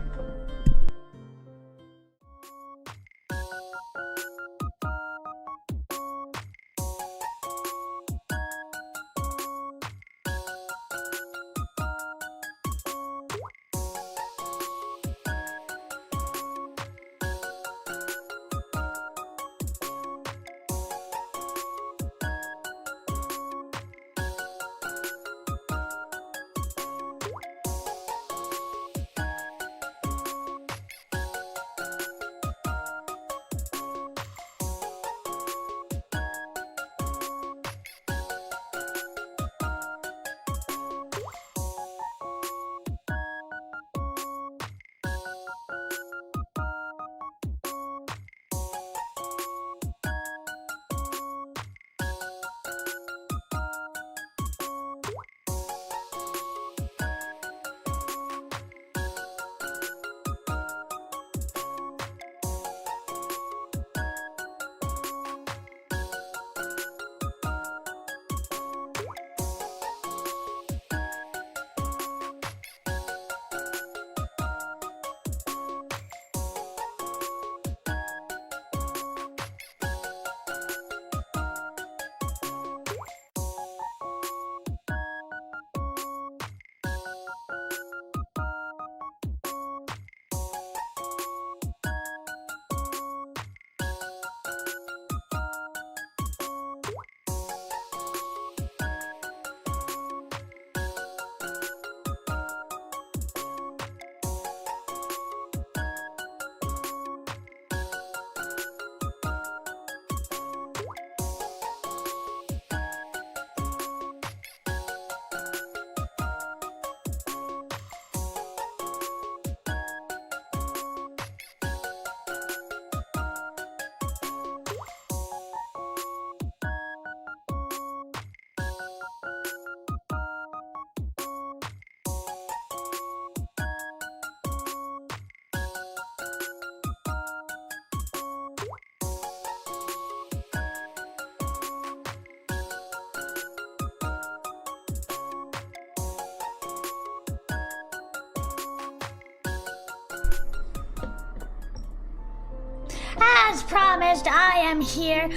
As promised, I am here.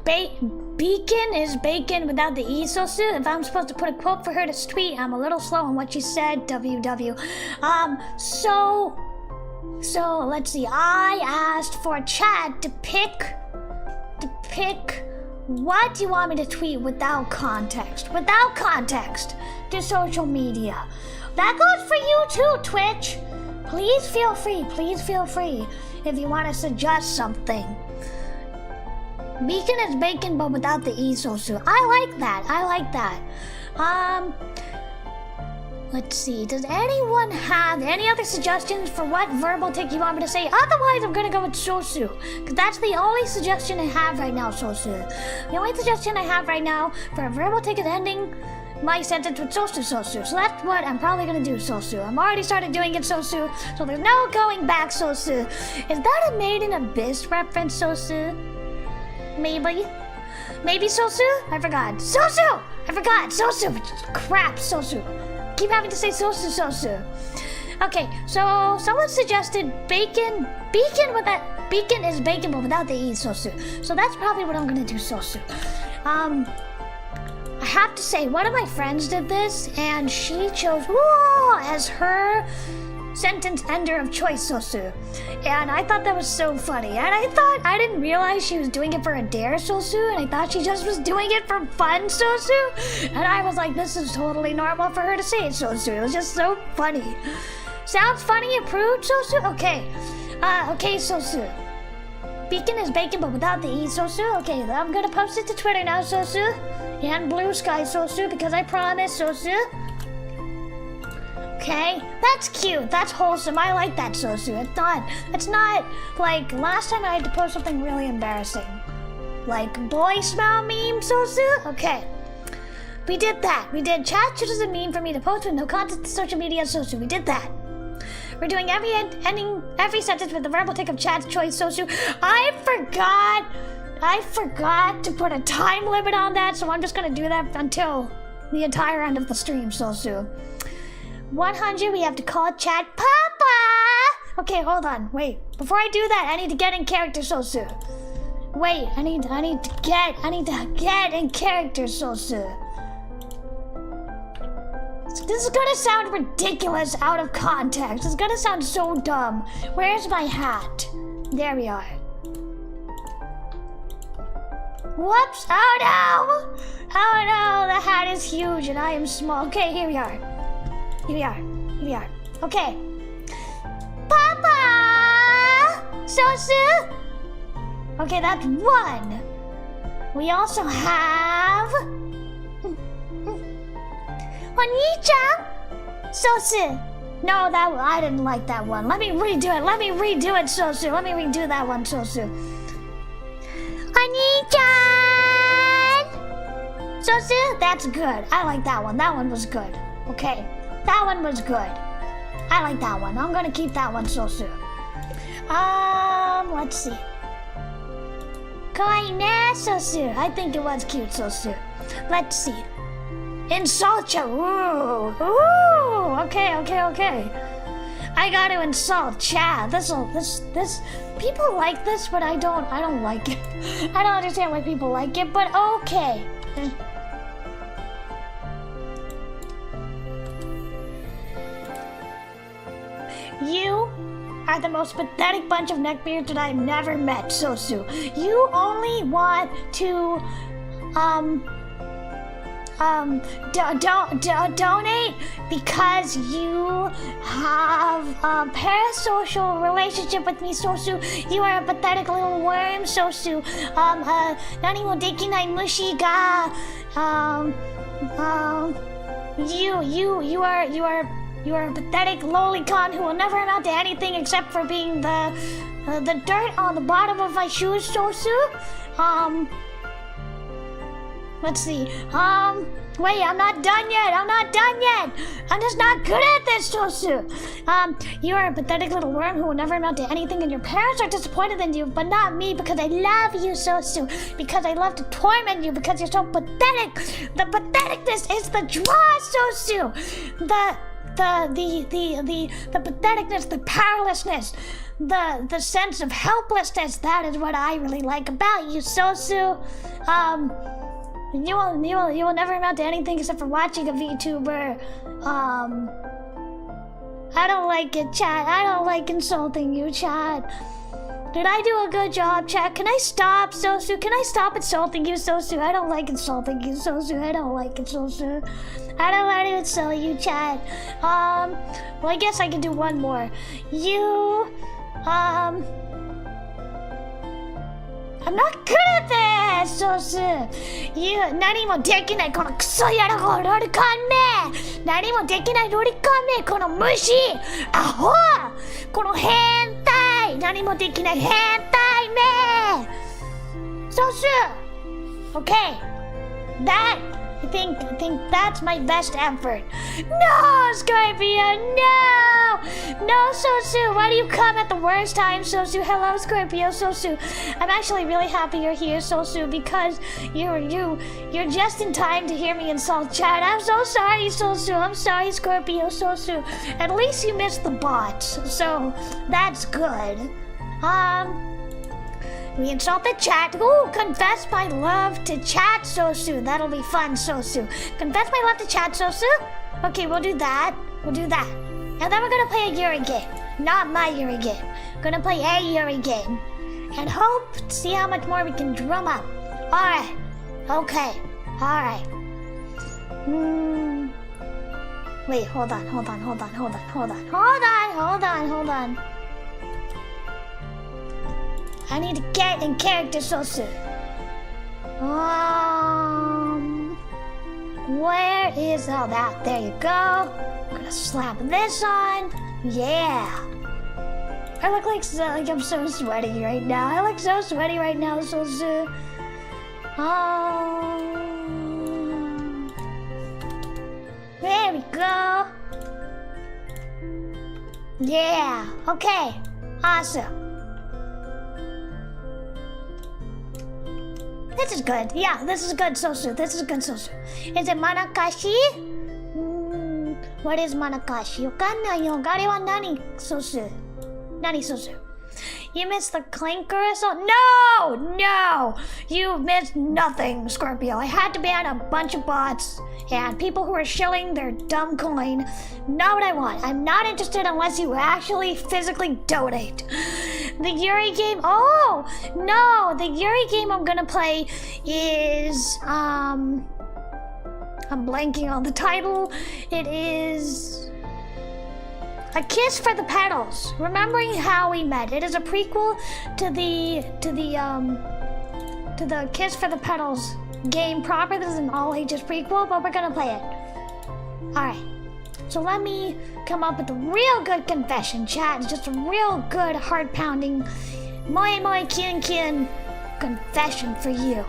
Beacon is bacon without the E so soon. If I'm supposed to put a quote for her to tweet, I'm a little slow on what she said. WW. So let's see. I asked for chat to pick what do you want me to tweet without context. Without context to social media. That goes for you too, Twitch. Please feel free if you want to suggest something. Beacon is bacon but without the E so soon. I like that. Let's see. Does anyone have any other suggestions for what verbal tick you want me to say? Otherwise, I'm gonna go with sosu, because that's the only suggestion I have right now, sosu. The only suggestion I have right now for a verbal tick is ending my sentence with sosu. So that's what I'm probably gonna do, sosu. I'm already started doing it, sosu, so there's no going back, sosu. Is that a Made in Abyss reference, sosu? Maybe sosu? I forgot. Sosu! Sosu! Crap, sosu. Keep having to say sosu. Okay, so someone suggested beacon is bacon but without the E, sosu. So that's probably what I'm gonna do, sosu. I have to say, one of my friends did this, and she chose "whoa" as her sentence ender of choice, sosu. And I thought that was so funny. And I didn't realize she was doing it for a dare, sosu, and I thought she just was doing it for fun, sosu. And I was like, this is totally normal for her to say it, sosu. It was just so funny. Sounds funny, approved, sosu? Okay. Okay, sosu. Beacon is bacon, but without the E, Sosu. Okay, I'm gonna post it to Twitter now, Sosu. And Blue Sky, Sosu, because I promise, Sosu. Okay, that's cute. That's wholesome. I like that, Sosu. It's not like last time I had to post something really embarrassing. Like boy smell meme, Sosu? Okay. We did that. We did chat doesn't mean for me to post with no content to social media, Sosu. We did that. We're doing ending every sentence with the verbal tick of chat's choice, Sosu. I forgot to put a time limit on that, so I'm just gonna do that until the entire end of the stream, Sosu. 100, we have to call chat Papa! Okay, hold on, wait. Before I do that, I need to get in character, Sosu. Wait, I need to get in character, Sosu. This is gonna sound ridiculous out of context. It's gonna sound so dumb. Where's my hat? There we are. Whoops! Oh no! Oh no! The hat is huge and I am small. Okay, here we are. Here we are. Okay. Papa! Sosu! Okay, that's 1. We also have... onii-chan! Sosu! No, I didn't like that one. Let me redo it, Sosu. Let me redo that one, Sosu. onii-chan! Sosu, that's good. I like that one. That one was good. Okay, that one was good. I like that one. I'm gonna keep that one, Sosu. Let's see. Kawaii ne, Sosu. I think it was cute, Sosu. Let's see. Insult ya. Ooh. Okay. I gotta insult chat. This people like this, but I don't like it. I don't understand why people like it, but okay. You are the most pathetic bunch of neckbeards that I've never met, Sosu. You only want to donate because you have a parasocial relationship with me, Sosu. You are a pathetic little worm, Sosu. Nani mo dekinai mushi ga, you are a pathetic lolicon who will never amount to anything except for being the dirt on the bottom of my shoes, Sosu. Let's see. Wait, I'm not done yet. I'm just not good at this, Sosu. You are a pathetic little worm who will never amount to anything, and your parents are disappointed in you, but not me, because I love you, Sosu. Because I love to torment you, because you're so pathetic. The patheticness is the draw, Sosu. The patheticness, the powerlessness, the sense of helplessness. That is what I really like about you, Sosu. You will never amount to anything except for watching a VTuber. I don't like it, chat. I don't like insulting you, chat. Did I do a good job, chat? Can I stop, Sosu? Can I stop insulting you, Sosu? I don't like insulting you, Sosu. I don't like it, Sosu. I don't want to insult you, chat. Well, I guess I can do one more. I'm not good at this, Sosu. Nani mo dekinai kono kuso yarago lorikon me. Nani mo dekinai lorikon me, kono mushi. Aho! Kono hentai. Nani mo dekinai hentai me. Sosu. Okay. I think that's my best effort. No, Scorpio, no! No, Sosu, why do you come at the worst time, Sosu? Hello, Scorpio, Sosu. I'm actually really happy you're here, Sosu, because you're just in time to hear me insult chat. I'm so sorry, Sosu. I'm sorry, Scorpio, Sosu. At least you missed the bots, so that's good. We insulted chat. Ooh, confess my love to chat, Sosu. That'll be fun, Sosu. Confess my love to chat, Sosu. Okay, we'll do that. And then we're gonna play a Yuri game. Not my Yuri game. We're gonna play a Yuri game. And hope to see how much more we can drum up. Alright. Okay. Alright. Wait, hold on. I need to get in character, Sosu. Where is all that? There you go. I'm gonna slap this on. Yeah. I look like I'm so sweaty right now. I look so sweaty right now, Sosu. There we go. Yeah. Okay. Awesome. This is good. Yeah, this is good, Sosu. This is good, Sosu. Is it Manakashi? What is Manakashi? Wakanai yo. Gare wa nani, Sosu? Nani, Sosu? You missed the clinker or something? No! You missed nothing, Scorpio. I had to ban a bunch of bots and people who are shilling their dumb coin. Not what I want. I'm not interested unless you actually physically donate. The Yuri game, oh! No! The Yuri game I'm gonna play is, I'm blanking on the title. It is... A Kiss for the Petals. Remembering how we met. It is a prequel to the Kiss for the Petals game proper. This is an all ages prequel, but we're gonna play it. Alright. So let me come up with a real good confession, chat. It's just a real good heart pounding moi kin confession for you.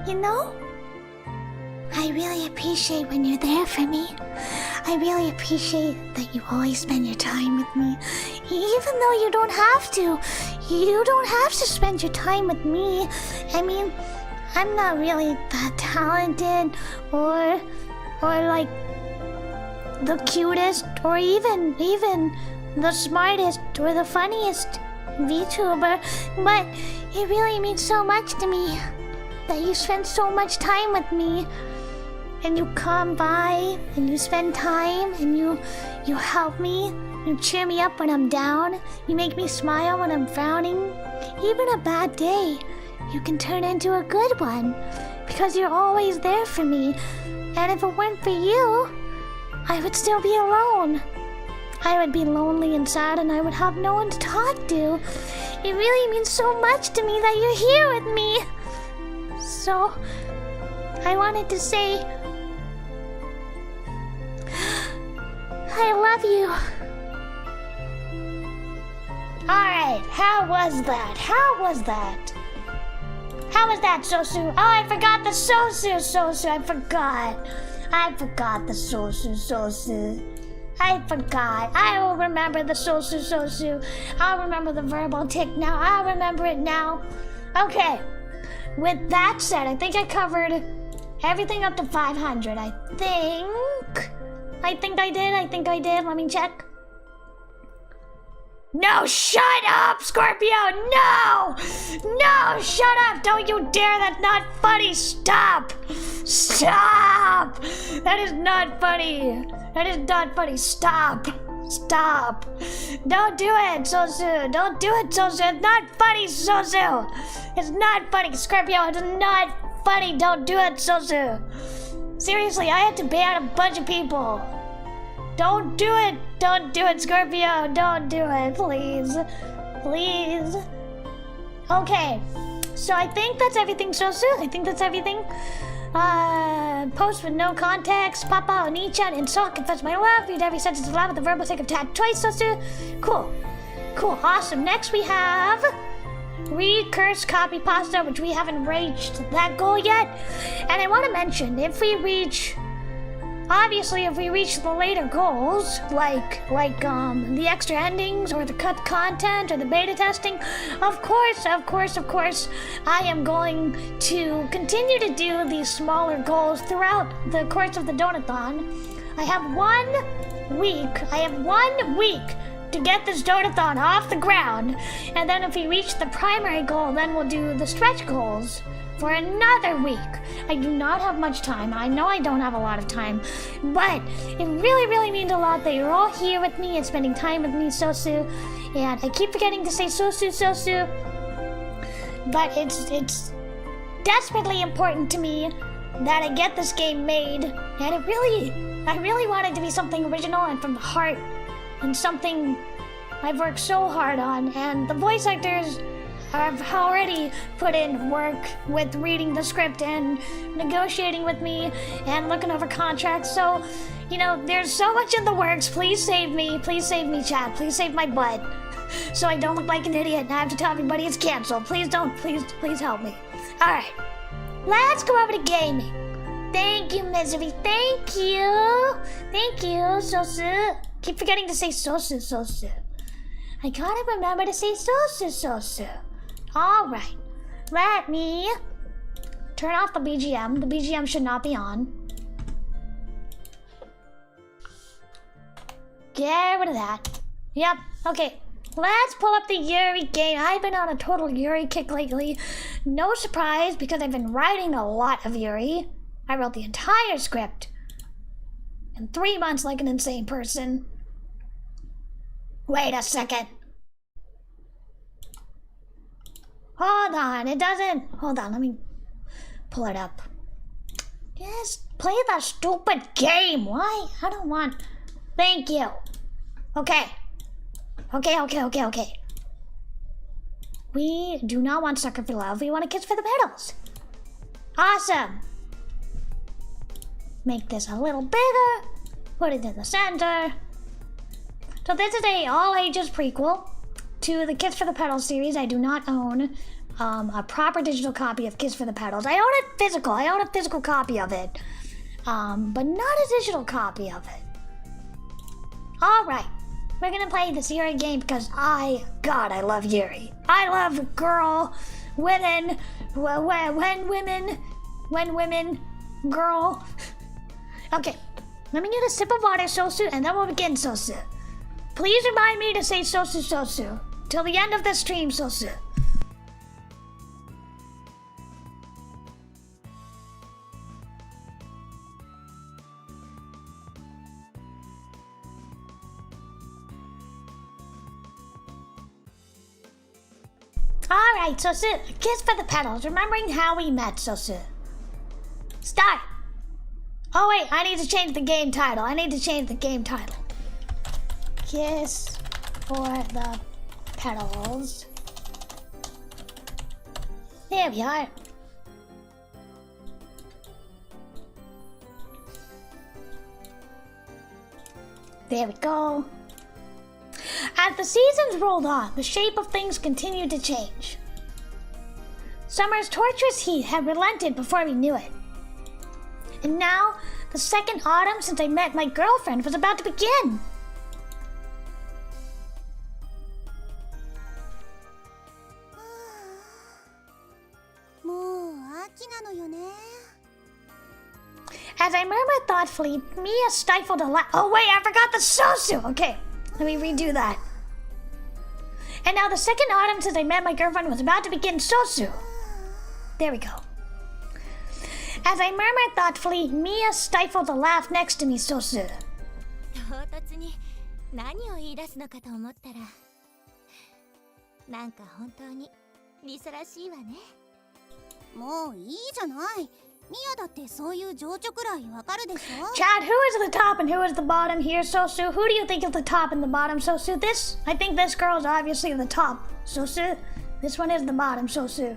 You know? I really appreciate when you're there for me. I really appreciate that you always spend your time with me. Even though you don't have to. You don't have to spend your time with me. I mean, I'm not really that talented or like the cutest or even the smartest or the funniest VTuber, but it really means so much to me that you spend so much time with me. And you come by, and you spend time, and you help me, you cheer me up when I'm down, you make me smile when I'm frowning. Even a bad day, you can turn into a good one, because you're always there for me. And if it weren't for you, I would still be alone. I would be lonely and sad, and I would have no one to talk to. It really means so much to me that you're here with me. So, I wanted to say, I love you. Alright, how was that? How was that, Sosu? Oh, I forgot the Sosu. I forgot the Sosu. I forgot. I will remember the Sosu. I'll remember the verbal tick now. I'll remember it now. Okay. With that said, I think I covered everything up to 500. I think I did. Let me check. No, shut up, Scorpio! No, shut up! Don't you dare! That's not funny! Stop! That is not funny! Stop! Don't do it, Sosu! Don't do it, Sosu! It's not funny, Sosu! It's not funny, Scorpio! It's not funny! Don't do it, Sosu! Seriously, I had to ban a bunch of people. Don't do it! Don't do it, Scorpio! Don't do it, please. Please. Okay, so I think that's everything, Sosu. I think that's everything. Post with no context. Papa, onii-chan, insult, confess my love. Read every sentence aloud with the verbal take of tab twice, Sosu. Cool, awesome. Next we have read curse copypasta, which we haven't reached that goal yet. And I want to mention, if we reach the later goals, like the extra endings or the cut content or the beta testing, of course, I am going to continue to do these smaller goals throughout the course of the Donothon. I have 1 week to get this Donothon off the ground, and then if we reach the primary goal, then we'll do the stretch goals for another week. I do not have much time. I know I don't have a lot of time, but it really, really means a lot that you're all here with me and spending time with me, Sosu. And I keep forgetting to say Sosu, but it's desperately important to me that I get this game made, and I really want it to be something original and from the heart. and something I've worked so hard on, and the voice actors have already put in work with reading the script and negotiating with me and looking over contracts. So, you know, there's so much in the works. Please save me, chat. Please save my butt, so I don't look like an idiot and I have to tell everybody it's canceled. Please help me. All right, let's go over to gaming. Thank you, Misery. Thank you, Sosu. Keep forgetting to say Sosu. I gotta remember to say Sosu. All right, let me turn off the BGM. The BGM should not be on. Get rid of that. Yep, okay. Let's pull up the Yuri game. I've been on a total Yuri kick lately. No surprise, because I've been writing a lot of Yuri. I wrote the entire script in 3 months like an insane person. Wait a second. Hold on, it doesn't. Hold on, let me pull it up. Just play the stupid game. Why? I don't want. Thank you. Okay. We do not want Sucker for Love. We want a Kiss for the Petals. Awesome. Make this a little bigger. Put it in the center. So this is a all-ages prequel to the Kiss for the Petals series. I do not own a proper digital copy of Kiss for the Petals. I own it physical. I own a physical copy of it, but not a digital copy of it. All right, we're gonna play this Yuri game because I love Yuri. I love women, girl. Okay, let me get a sip of water, Sosu, and then we'll begin, Sosu. Please remind me to say Sosu. Till the end of the stream, Sosu. Alright, Sosu. Kiss for the Petals. Remembering how we met, Sosu. Start. Oh wait, I need to change the game title. Kiss for the Petals. There we are. There we go. As the seasons rolled on, the shape of things continued to change. Summer's torturous heat had relented before we knew it. And now, the second autumn since I met my girlfriend was about to begin. As I murmured thoughtfully, Mia stifled a laugh. Oh wait, I forgot the Sosu! Okay, let me redo that. And now the second autumn since I met my girlfriend was about to begin, Sosu. There we go. As I murmured thoughtfully, Mia stifled a laugh next to me, Sosu. Chad, who is the top and who is the bottom here, Sosu? Who do you think is the top and the bottom, Sosu? I think this girl is obviously the top, Sosu. This one is the bottom, Sosu.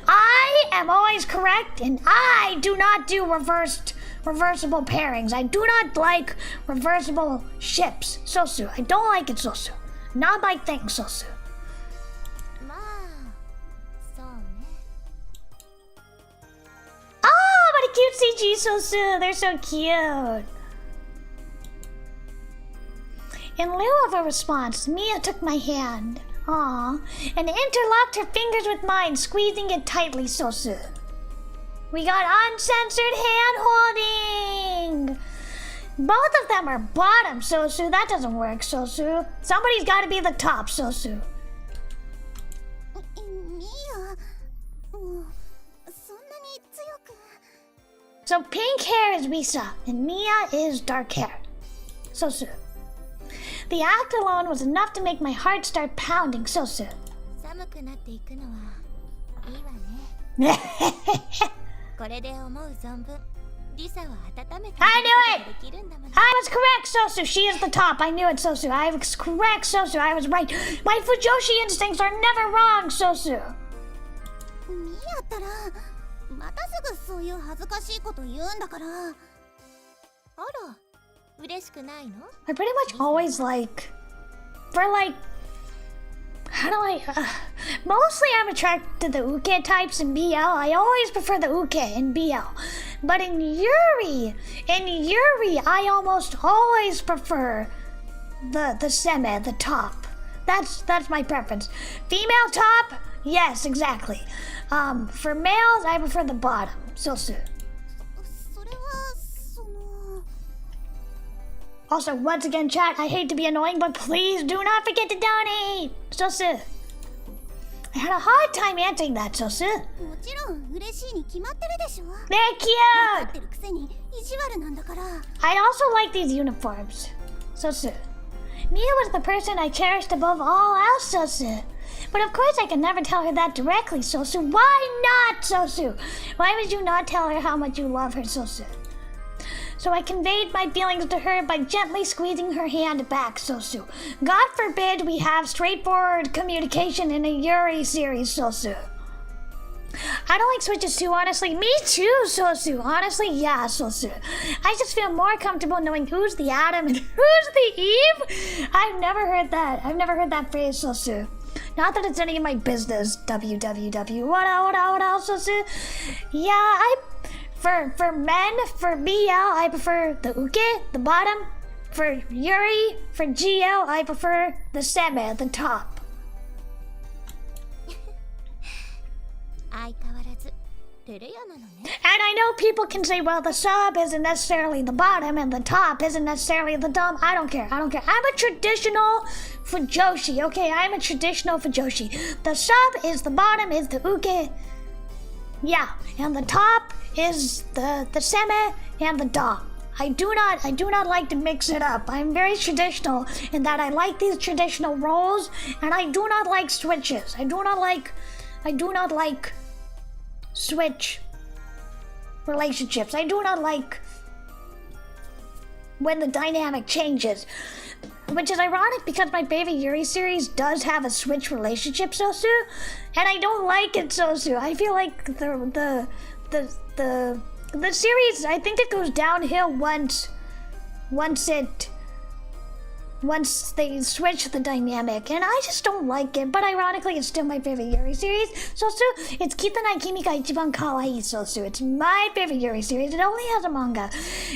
I am always correct, and I do not do reversible pairings. I do not like reversible ships, Sosu. I don't like it, Sosu. Not my thing, Sosu. Oh, what a cute CG, Sosu. They're so cute. In lieu of a response, Mia took my hand. Aww, and interlocked her fingers with mine, squeezing it tightly, Sosu. We got uncensored hand-holding! Both of them are bottom, Sosu. That doesn't work, Sosu. Somebody's gotta be the top, Sosu. So pink hair is Misa, and Mia is dark hair. Sosu. The act alone was enough to make my heart start pounding, Sosu. I knew it! I was correct, Sosu. She is the top. I knew it, Sosu. I was correct, Sosu. I was right. My Fujoshi instincts are never wrong, Sosu. I pretty much always how do I, mostly I'm attracted to the uke types in BL. I always prefer the uke in BL. But in Yuri, I almost always prefer the seme, the top. That's my preference. Female top? Yes, exactly. For males, I prefer the bottom. Sosu. Also, once again, chat, I hate to be annoying, but please do not forget to donate! Sosu. I had a hard time answering that, Sosu. They're cute! I'd also like these uniforms. Sosu. Mia was the person I cherished above all else, Sosu. But of course I could never tell her that directly, Sosu. Why not, Sosu? Why would you not tell her how much you love her, Sosu? So I conveyed my feelings to her by gently squeezing her hand back, Sosu. God forbid we have straightforward communication in a Yuri series, Sosu. I don't like switches too, honestly. Me too, Sosu. Honestly, yeah, Sosu. I just feel more comfortable knowing who's the Adam and who's the Eve. I've never heard that phrase, Sosu. Not that it's any of my business, www. What else, Sosu? Yeah, For men, for BL, I prefer the uke, the bottom. For Yuri, for GL, I prefer the seme, the top. And I know people can say, well, the sub isn't necessarily the bottom and the top isn't necessarily the dumb. I don't care. I'm a traditional Fujoshi, okay? I'm a traditional Fujoshi. The sub is the bottom, is the uke. Yeah, and the top is the seme and the dom. I do not like to mix it up. I'm very traditional in that I like these traditional roles, and I do not like switches. I do not like switch relationships. I do not like when the dynamic changes. Which is ironic because my favorite Yuri series does have a switch relationship, Sosu, and I don't like it, Sosu. I feel like the series, I think it goes downhill once they switch the dynamic, and I just don't like it. But ironically, it's still my favorite Yuri series. Sosu, it's Kitanai Kimi ga ichiban kawaii, Sosu. It's my favorite Yuri series. It only has a manga.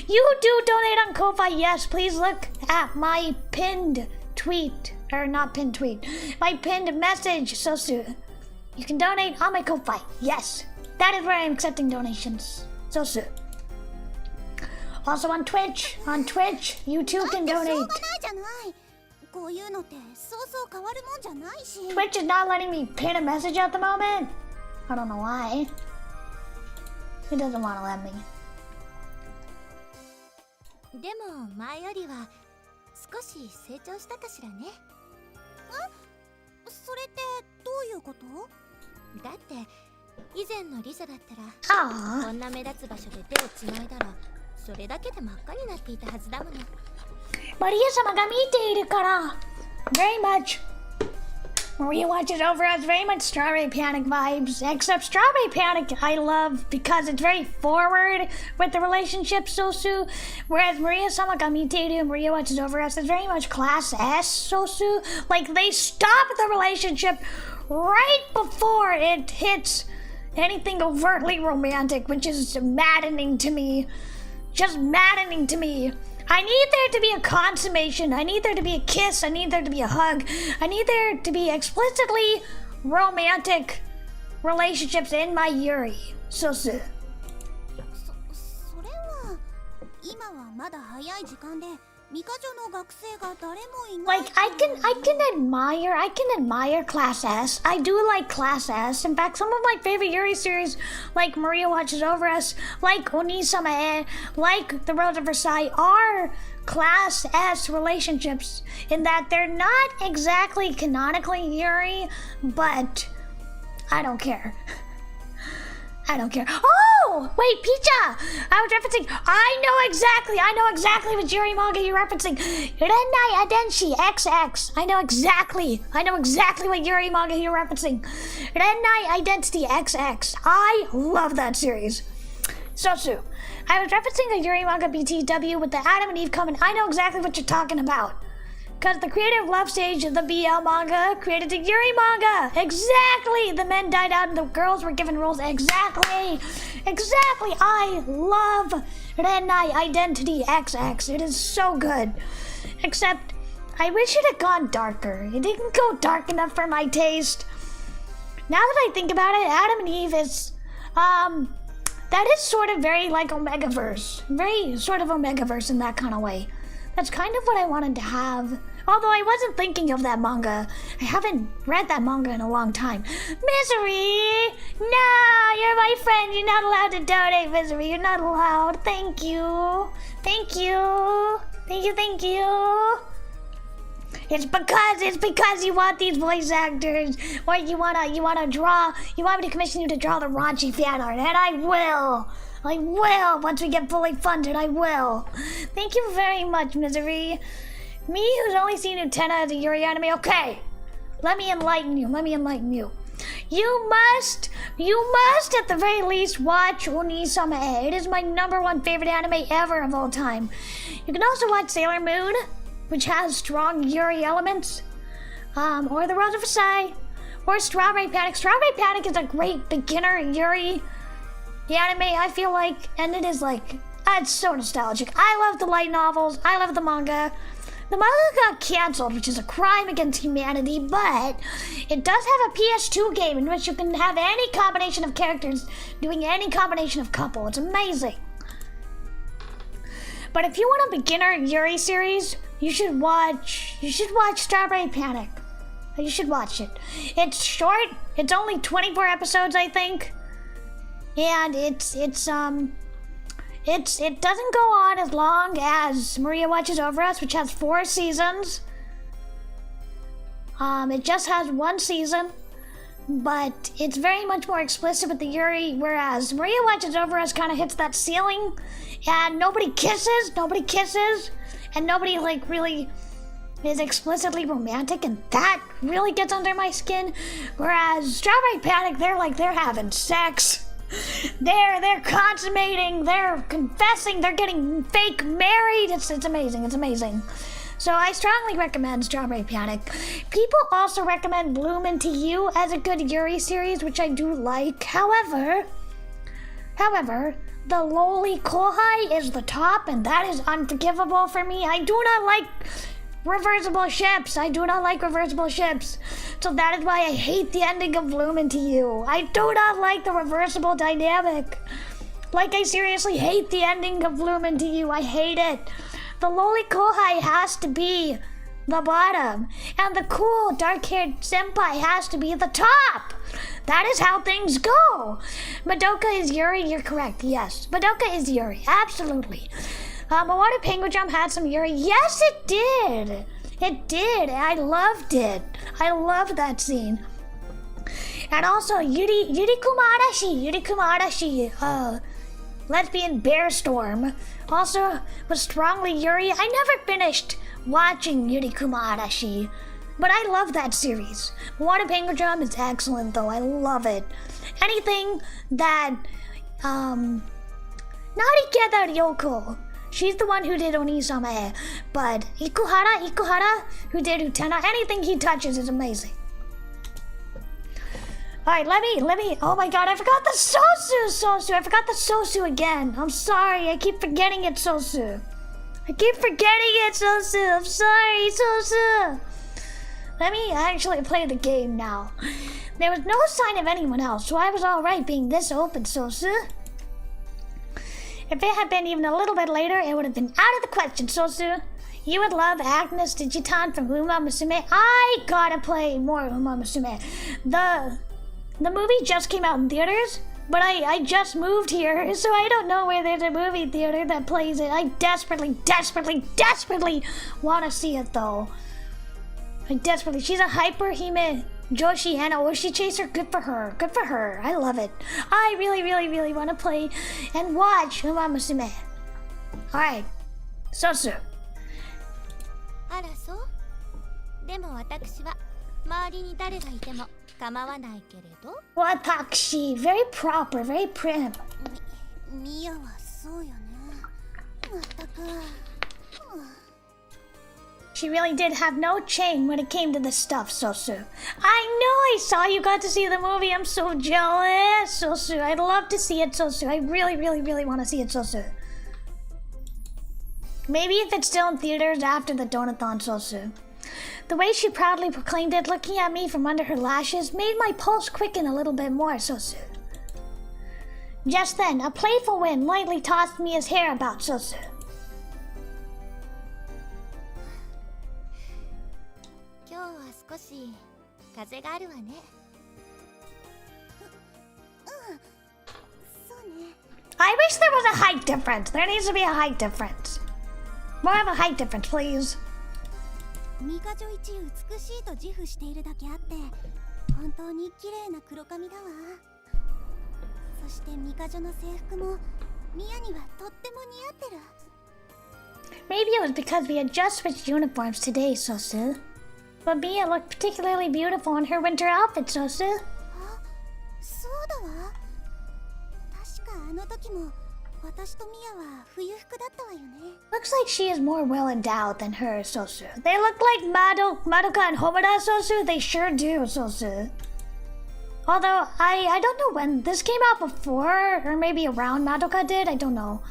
You do donate on Ko-Fi, yes. Please look at my pinned tweet, or not pinned tweet, my pinned message, Sosu. You can donate on my Ko-Fi, yes. That is where I'm accepting donations, Sosu. Also on Twitch, you too can donate. Twitch is not letting me pin a message at the moment. I don't know why. It doesn't want to let me. Maria-sama ga miite iru kara. Very much. Maria watches over us, very much Strawberry Panic vibes. Except Strawberry Panic I love because it's very forward with the relationship, Sosu. Whereas Maria-sama ga miite iru, Maria watches over us, is very much Class S, Sosu. Like, they stop the relationship right before it hits anything overtly romantic, which is maddening to me. Just maddening to me. I need there to be a consummation. I need there to be a kiss. I need there to be a hug. I need there to be explicitly romantic relationships in my Yuri. Sosu. Like, I can admire Class S. I do like Class S. In fact, some of my favorite Yuri series, like Maria Watches Over Us, like Oni-sama, like The Rose of Versailles, are Class S relationships in that they're not exactly canonically Yuri, but I don't care. I don't care. Oh, Oh, wait, pizza! I was referencing, I know exactly what Yuri manga you're referencing. Renai Adenshi XX. I know exactly what Yuri manga you're referencing. Renai Identity XX. I love that series. Sosu. I was referencing a Yuri manga BTW with the Adam and Eve comment. I know exactly what you're talking about. Because the creator of Love Stage of the BL manga created the Yuri manga. Exactly. The men died out and the girls were given roles. Exactly. I love Renai Identity XX. It is so good. Except, I wish it had gone darker. It didn't go dark enough for my taste. Now that I think about it, Adam and Eve is, that is sort of very like Omegaverse. Very sort of Omegaverse in that kind of way. That's kind of what I wanted to have. Although I wasn't thinking of that manga. I haven't read that manga in a long time. Misery! No, you're my friend. You're not allowed to donate, Misery. You're not allowed. Thank you. Thank you. It's because you want these voice actors, or you want me to commission you to draw the raunchy fan art, and I will, once we get fully funded, I will. Thank you very much, Misery. Me, who's only seen Utena as a Yuri anime, okay. Let me enlighten you. You must at the very least watch Onii-chan. It is my #1 favorite anime ever of all time. You can also watch Sailor Moon, which has strong Yuri elements, or The Rose of Versailles, or Strawberry Panic. Strawberry Panic is a great beginner Yuri anime, I feel like, and it is like, it's so nostalgic. I love the light novels, I love the manga. The manga got canceled, which is a crime against humanity, but it does have a PS2 game in which you can have any combination of characters doing any combination of couple. It's amazing. But if you want a beginner Yuri series, you should watch Strawberry Panic. You should watch it. It's short. It's only 24 episodes, I think. And it doesn't go on as long as Maria Watches Over Us, which has 4 seasons. It just has 1 season, but it's very much more explicit with the Yuri, whereas Maria Watches Over Us kind of hits that ceiling, and nobody kisses, and nobody like really is explicitly romantic, and that really gets under my skin. Whereas Strawberry Panic, they're having sex. They're consummating, they're confessing, they're getting fake married. It's amazing. So I strongly recommend Strawberry Panic. People also recommend Bloom Into You as a good Yuri series, which I do like. However, the lowly kohai is the top, and that is unforgivable for me. I do not like reversible ships. So that is why I hate the ending of Bloom Into You. I do not like the reversible dynamic. Like, I seriously hate the ending of Bloom Into You. I hate it. The lowly kohai has to be the bottom, and the cool dark-haired senpai has to be the top. That is how things go. Madoka is Yuri, you're correct, yes. Madoka is Yuri, absolutely. Moana Penguin Jump had some Yuri. Yes, it did. It did. I loved it. I loved that scene. And also, Yuri Kumaarashi, lesbian bear storm, also was strongly Yuri. I never finished watching Yuri Kumaarashi, but I love that series. Moana Penguin Jump is excellent, though. I love it. Anything that, Nariketa Ryoko. She's the one who did Onisame, but Ikuhara, who did Utena, anything he touches is amazing. Alright, let me, oh my god, I forgot the Sosu, I forgot the Sosu again. I'm sorry, I keep forgetting it, Sosu. I'm sorry, Sosu. Let me actually play the game now. There was no sign of anyone else, so I was alright being this open, Sosu. If it had been even a little bit later, it would have been out of the question, Sosu. You would love Agnes Digitan from Uma Musume. I gotta play more Uma Musume. The movie just came out in theaters, but I just moved here, so I don't know where there's a movie theater that plays it. I desperately want to see it, though. She's a hyper hime Joshi and Oshi Chaser, good for her. Good for her. I love it. I really want to play and watch Uma Musume. Alright. Sosu. あらそう。でも私は周りに誰がいても構わないけれど。Watakushi. Very proper, very prim. ミヤはそうよね。まったく。She really did have no shame when it came to this stuff, Sosu. I know I saw you got to see the movie. I'm so jealous, Sosu. I'd love to see it, Sosu. I really want to see it, Sosu. Maybe if it's still in theaters after the Donothon, Sosu. The way she proudly proclaimed it, looking at me from under her lashes, made my pulse quicken a little bit more, Sosu. Just then, a playful wind lightly tossed Mia's hair about, Sosu. 今日は少し風があるわね。そうね。I wish there was a height difference. There needs to be a height difference. More of a height difference, please. ミカジョ一美しいと自負しているだけあって本当に綺麗な黒髪だわ。そしてミカジョの制服もミヤにはとっても似合ってる。 Maybe it was because we had just switched uniforms today, Sosu. But Mia looked particularly beautiful in her winter outfit, Sosu. あ、そうだわ。確かあの時も私とミヤは冬服だったわよね。 Looks like she is more well endowed than her, Sosu. They look like Madoka and Homura, Sosu. They sure do, Sosu. Although, I don't know when this came out before, or maybe around Madoka did, I don't know.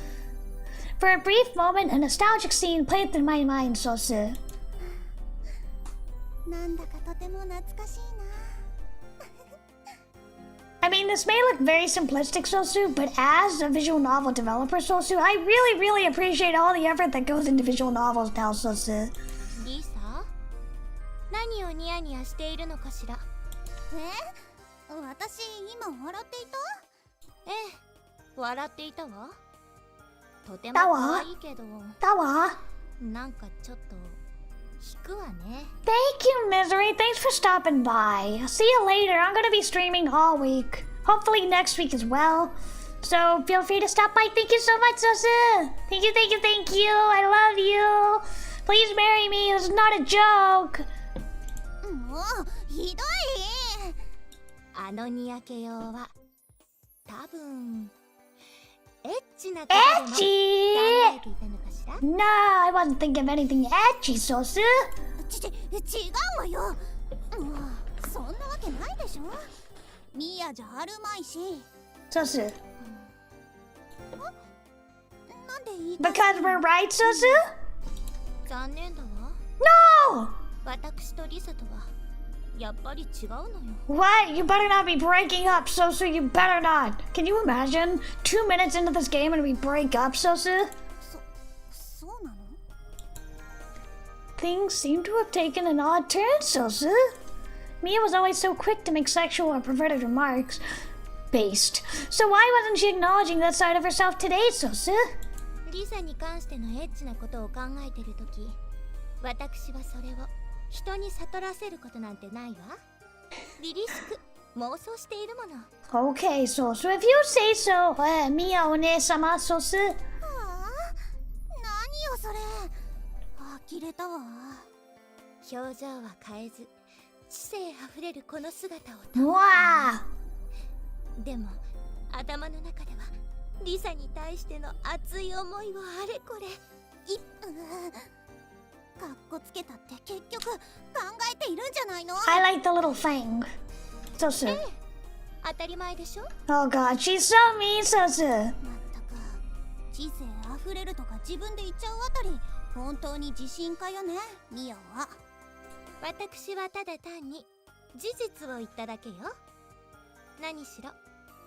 For a brief moment, a nostalgic scene played through my mind, Sosu. なんだかとても懐かしいな。I mean, this may look very simplistic, Sosu, but as a visual novel developer, Sosu, I really appreciate all the effort that goes into visual novels now, Sosu. リサ、何をニヤニヤしているのかしら。私今笑っていた？ええ、笑っていたわ。とても可愛いけど。だわ。なんかちょっと引くわね。Thank you, Misery. Thanks for stopping by. I'll see you later. I'm gonna be streaming all week. Hopefully next week as well. So feel free to stop by. Thank you so much, Sosu. Thank you. I love you. Please marry me. This is not a joke. もうひどい。あのにやけようは多分エッチなことでも考えていたのかしら。 No, I wasn't thinking of anything edgy, Sosu. 違うわよ。もうそんなわけないでしょ。ミヤじゃあるまいし。Sosu. なんで言い Because we're right, Sosu? 残念だわ。 No! 私とリサとはやっぱり違うのよ。 What? You better not be breaking up, Sosu. You better not. Can you imagine? 2 minutes into this game and we break up, Sosu? そうなの？ Things seem to have taken an odd turn, Sosu. Mia was always so quick to make sexual or perverted remarks. Based. So why wasn't she acknowledging that side of herself today, Sosu? リサに関してのエッチなことを考えてるとき、私はそれを人に悟らせることなんてないわ。リリスク妄想しているもの。 Okay, Sosu, if you say so. Mia one-sama, Sosu. はあ、何よそれ。呆れたわ。表情は変えず知性あふれるこの姿を保 Wow. でも頭の中ではリサに対しての熱い思いをあれこれかっこつけたって結局考えているんじゃないの？ I like the little thing. Sosu. ええ、当たり前でしょ。 Oh god, she's so mean, Sosu. まったく知性あふれるとか自分で言っちゃうあたり本当に自信家よね、ミヤは。私はただ単に事実を言っただけよ。何しろ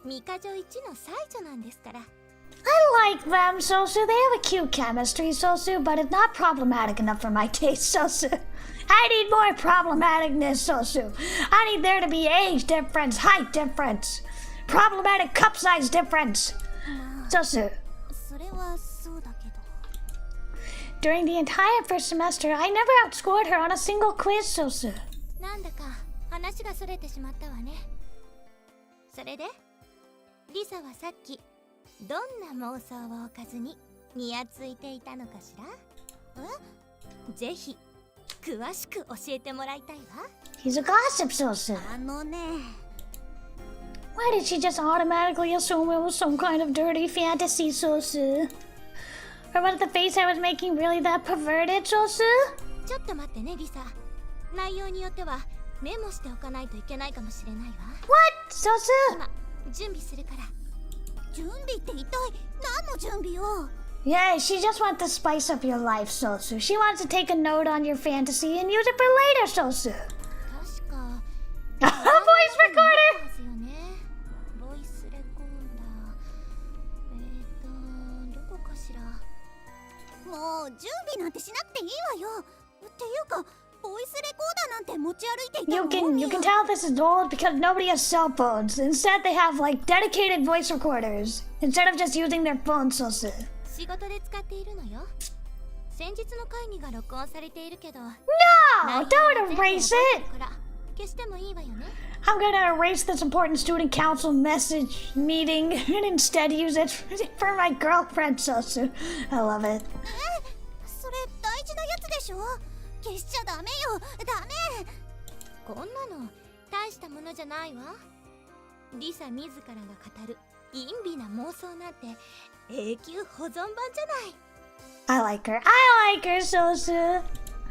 ミカジョ一の才女なんですから。 I like them, Sosu. They have a cute chemistry, Sosu, but it's not problematic enough for my taste, Sosu. I need more problematicness, Sosu. I need there to be age difference, height difference, problematic cup size difference. Sosu. それはそうだけど。 During the entire first semester, I never outscored her on a single quiz, Sosu. なんだか話がそれてしまったわね。それでリサはさっきどんな妄想をおかずににやついていたのかしら。ぜひ詳しく教えてもらいたいわ。 He's a gossip, Sosu. ね Why did she just automatically assume it was some kind of dirty fantasy, Sosu? Or was the face I was making really that perverted, Sosu? ちょっと待ってねリサ。内容によってはメモしておかないといけないかもしれないわ。 What? Sosu? 今準備するから。準備って一体何の準備よ。 Yeah, she just wants to spice up your life, Sosu. She wants to take a note on your fantasy and use it for later, Sosu. 確か Voice recorder! ですよね。ボイスレコーダー。どこかしら。もう準備なんてしなくていいわよ。っていうかボイスレコーダーなんて持ち歩いていたの？ You can tell this is old because nobody has cell phones. Instead, they have like dedicated voice recorders instead of just using their phones, Sosu. 仕事で使っているのよ。先日の会議が録音されているけど。 No! Don't erase it! から消してもいいわよね。 I'm gonna erase this important student council message meeting and instead use it for my girlfriend, Sosu. I love it. それ大事なやつでしょ。消しちゃダメよ。ダメ。こんなの大したものじゃないわ。リサ自らが語る陰微な妄想なんて永久保存版じゃない。 I like her. I like her, Sosu.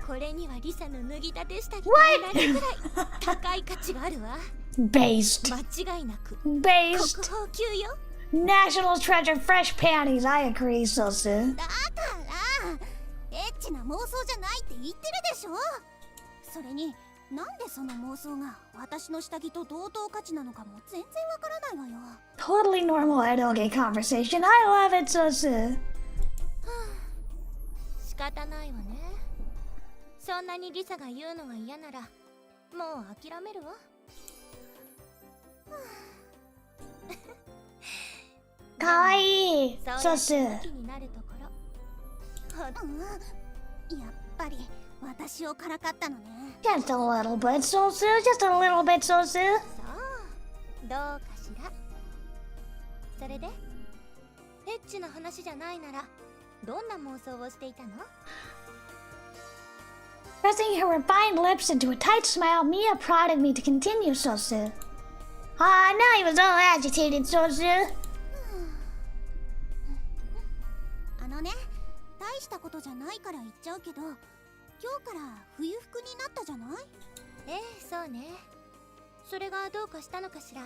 これにはリサの脱ぎたてした着替えられるくらい高い価値があるわ。 Based. 間違いなく Based. 国宝級よ。 National treasure fresh panties. I agree, Sosu. だからエッチな妄想じゃないって言ってるでしょ。それになんでその妄想が私の下着と同等価値なのかも全然わからないわよ。 Totally normal edoge conversation. I love it, Sosu. 仕方ないわね。そんなにリサが言うのが嫌ならもう諦めるわ。かわいい、そうSosu. やって好きになるところ。やっぱり私をからかったのね。 Just a little bit, Sosu. Just a little bit, Sosu. そうどうかしら。それでエッチな話じゃないならどんな妄想をしていたの？ Pressing her refined lips into a tight smile, Mia prodded me to continue, Sosu. Ah, now he was all agitated, Sosu. ね、大したことじゃないから言っちゃうけど、今日から冬服になったじゃない？そうね。それがどうかしたのかしら。あ、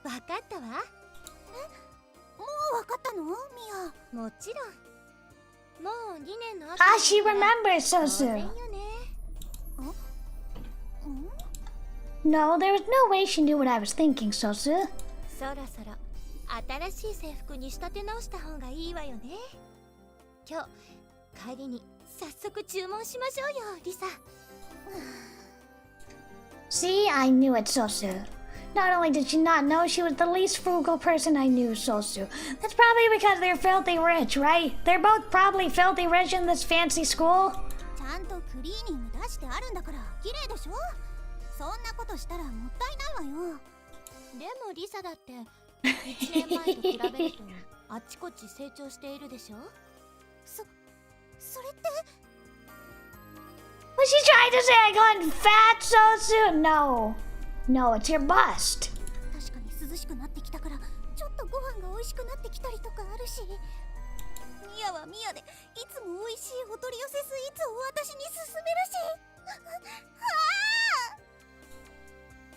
わかったわ。もうわかったの？ミア。もちろん。もう2年の秋。Ah, she remembers, 当 Sosu. 然よね。No, there was no way she knew what I was thinking, Sosu. そろそろ新しい制服に仕立て直した方がいいわよね。今日帰りに早速注文しましょうよ、リサ。See, I knew it, Sosu. Not only did she not know, she was the least frugal person I knew, Sosu. That's probably because they're filthy rich, right? They're both probably filthy rich in this fancy school. ちゃんとクリーニング出してあるんだから綺麗でしょ。そんなことしたらもったいないわよ。でもリサだって1年前と比べるとあっちこっち成長しているでしょ。それって Was she trying to say I got fat, Sosu? No. No, it's your bust. 確かに涼しくなってきたからちょっとご飯が美味しくなってきたりとかあるし、ミヤはミヤでいつも美味しいお取り寄せスイーツを私に勧めるし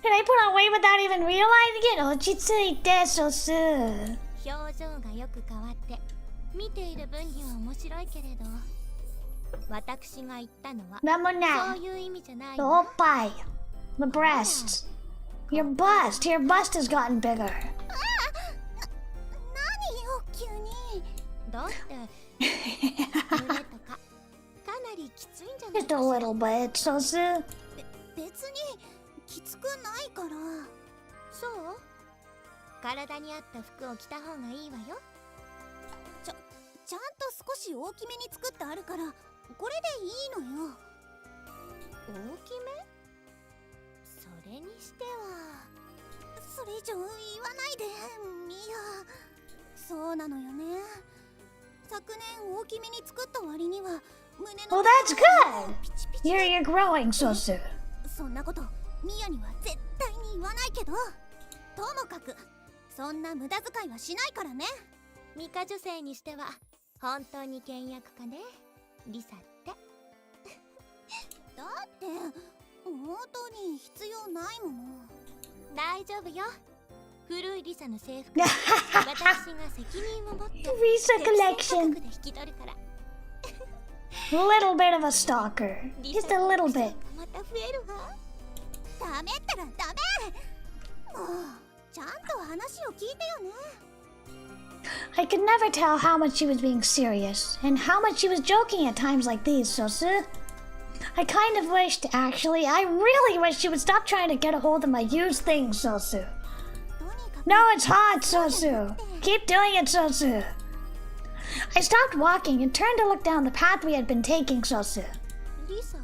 Did I put on weight without even realizing it? Ochitsuite, Sosu. 表情がよく変わって見ている分には面白いけれど、私が言ったのは Namona. そういう意味じゃない The わ。 oppai. The breasts. Your bust. Your bust has gotten bigger. 何よ急に。だって胸とかかなりきついんじゃない Just a little bit, Sosu. 別にきつくないから。そう？体に合った服を着た方がいいわよ。ちゃんと少し大きめに作ってあるからこれでいいのよ。大きめ？れにしてはそれ以上言わないでミヤ。そうなのよね。昨年大きめに作った割には胸の Well, that's good! ピチピチ You're growing so soon. そんなことミヤには絶対に言わないけど、ともかくそんな無駄遣いはしないからね。ミカ女性にしては本当に倹約家ね、リサって。だって本当に必要ないもの。大丈夫よ。古いリサの制服は私が責任を持って Risa collection. で引き取るから。Little bit of a stalker. Just a little bit. また増えるわ。ダメったらダメ。もうちゃんと話を聞いてよね。I could never tell how much she was being serious and how much she was joking at times like these, Sosu. I kind of wished, actually, I really wish she would stop trying to get a hold of my used things, Sosu. No, it's hot, Sosu. Keep doing it, Sosu. I stopped walking and turned to look down the path we had been taking, Sosu. リサ？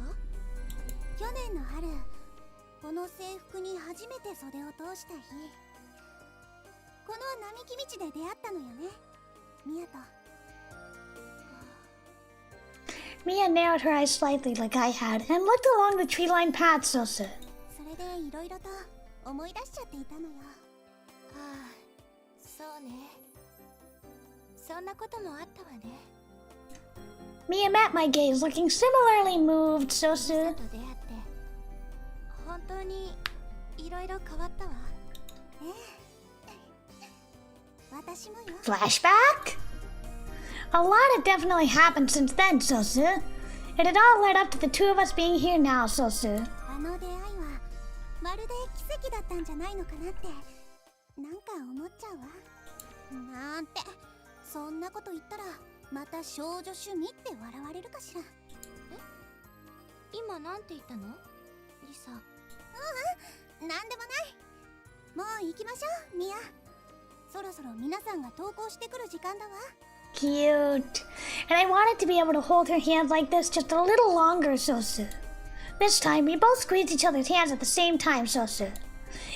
去年の春、この制服に初めて袖を通した日、この並木道で出会ったのよね、ミヤと。Mia narrowed her eyes slightly like I had and looked along the tree-lined path, Sosu. それでいろいろと思い出しちゃっていたのよ。ああ、そうね。そんなこともあったわね。Mia met my gaze, looking similarly moved, Sosu. と出会って本当にいろいろ変わったわ。私もよ。 Flashback? A lot had definitely happened since then, Sosu. It had all led up to the two of us being here now, Sosu. あの出会いはまるで奇跡だったんじゃないのかなってなんか思っちゃうわ。なんてそんなこと言ったらまた少女趣味って笑われるかしら。え？今なんて言ったの？リサ。なんでもない。もう行きましょう、ミヤ。そろそろ皆さんが登校してくる時間だわ。Cute. And I wanted to be able to hold her hand like this just a little longer, Sosu. This time, we both squeezed each other's hands at the same time, Sosu.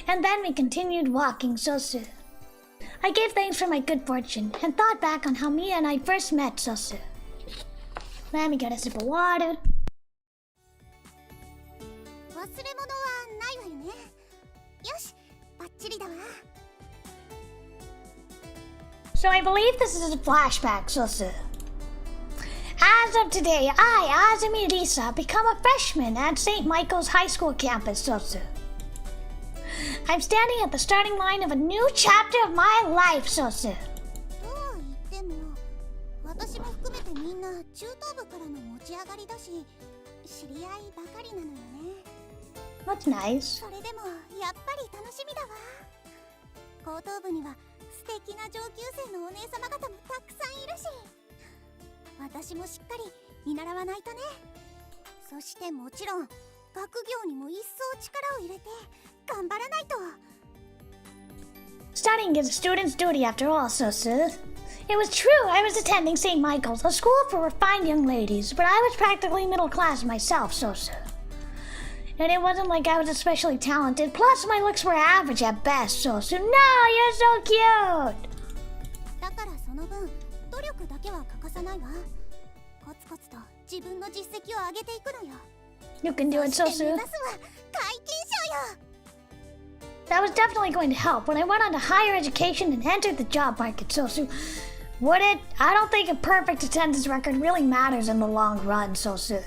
And then we continued walking, Sosu. I gave thanks for my good fortune and thought back on how Mia and I first met, Sosu. Let me get a sip of water. 忘れ物はないわよね。よし、バッチリだわ。So I believe this is a flashback, Sosu. As of today, I, Azumi Risa, become a freshman at St. Michael's High School campus, Sosu. I'm standing at the starting line of a new chapter of my life, Sosu. とは言っても、私も含めてみんな中等部からの持ち上がりだし、知り合いばかりなのよね。That's nice. それでもやっぱり楽しみだわ。高等部には素敵な上級生のお姉様方もたくさんいるし、私もしっかり見習わないとね。そしてもちろん学業にも一層力を入れて頑張らないと。 Studying is a student's duty after all, Sosu. It was true I was attending St. Michael's, a school for refined young ladies, but I was practically middle class myself, Sosu. And it wasn't like I was especially talented, plus my looks were average at best, Sosu. No, you're so cute! だからその分努力だけは欠かさないわ。コツコツと自分の実績を上げていくのよ。 You can do it, そして目 Sosu. 指すは皆勤賞よ。 That was definitely going to help when I went on to higher education and entered the job market, Sosu. Would it? I don't think a perfect attendance record really matters in the long run, Sosu.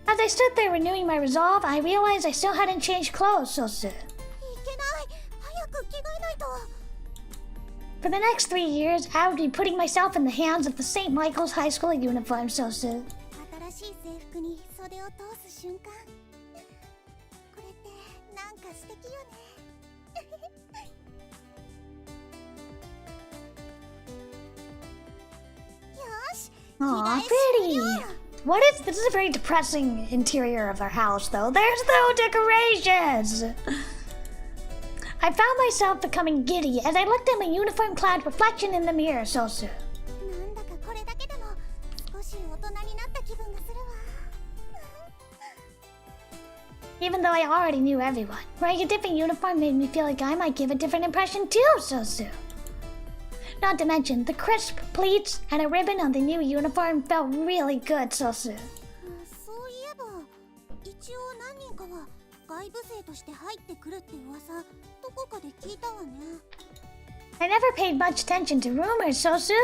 As I stood there renewing my resolve, I realized I still hadn't changed clothes, Sosu. いけない。早く着替えないと。 For the next 3 years, I would be putting myself in the hands of the St. Michael's High School uniform, Sosu. 新しい制服に袖を通す瞬間。これってなんか素敵よね。よし。 Aw, 着替え終 pretty. 了。 What is this? Is a very depressing interior of our house, though. There's no decorations. I found myself becoming giddy as I looked at my uniform-clad reflection in the mirror, Sosu. なんだかこれだけでも少し大人になった気分がするわ。even though I already knew everyone. Wearing a different uniform made me feel like I might give a different impression too, Sosu. Not to mention, the crisp pleats and a ribbon on the new uniform felt really good, Sosu. そういえば一応何人かは外部生として入ってくるって噂どこかで聞いたわね。 I never paid much attention to rumors, Sosu,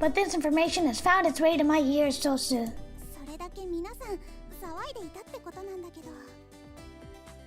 but this information has found its way to my ears, Sosu. それだけ皆さん騒いでいたってことなんだけど。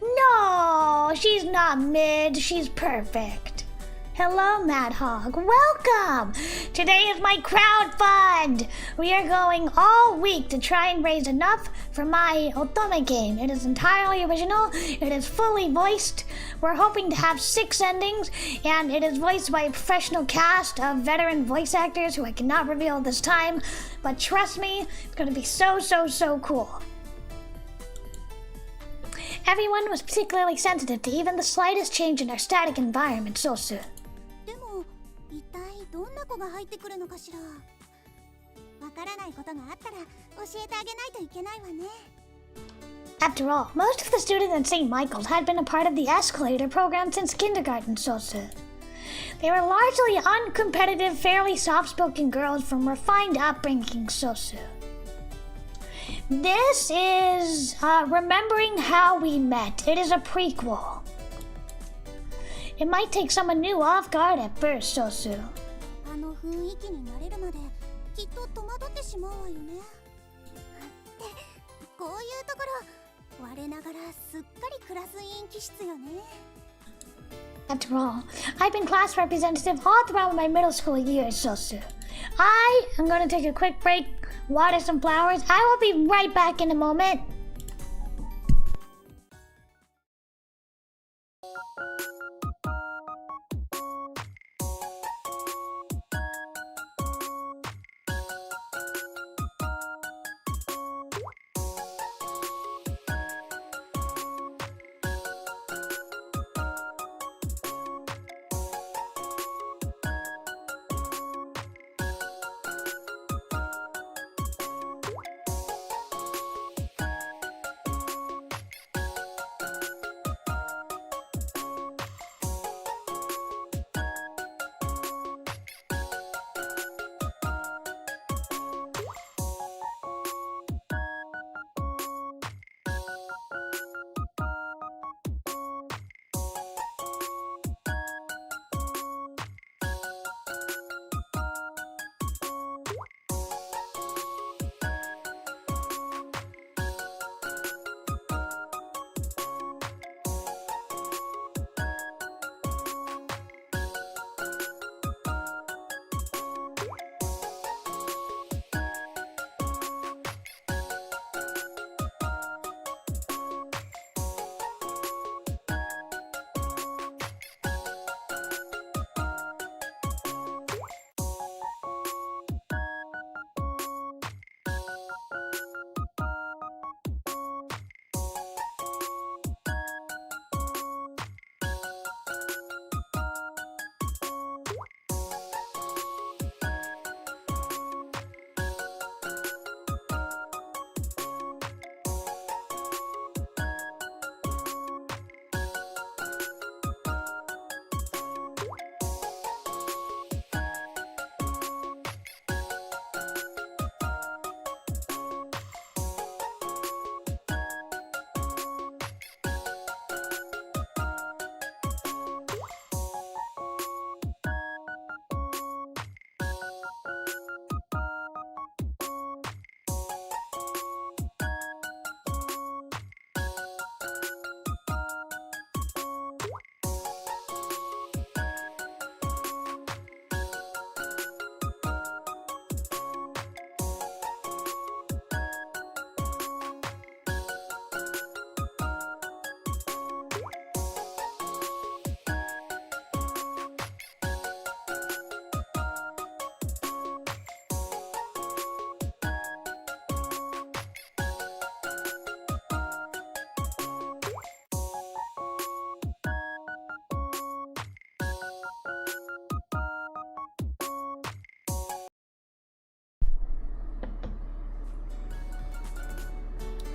No, she's not mid, she's perfect. Hello, Mad Hog. Welcome! Today is my crowdfund! We are going all week to try and raise enough for my Otome game. It is entirely original, it is fully voiced. We're hoping to have 6 endings, and it is voiced by a professional cast of veteran voice actors who I cannot reveal this time. But trust me, it's going to be so cool. Everyone was particularly sensitive to even the slightest change in our static environment, Sosu. でも一体どんな子が入ってくるのかしら。わからないことがあったら教えてあげないといけないわね。 After all, most of the students at St. Michael's had been a part of the escalator program since kindergarten, Sosu. They were largely uncompetitive, fairly soft-spoken girls from refined upbringing, Sosu. This is Remembering How We Met. It is a prequel. It might take someone new off guard at first, Sosu. あの雰囲気に慣れるまできっと戸惑ってしまうわよね。ってこういうところ我ながらすっかりクラス委員気質よね。 After all, I've been class representative all throughout my middle school years, Sosu. I am going to take a quick break, water some flowers. I will be right back in a moment.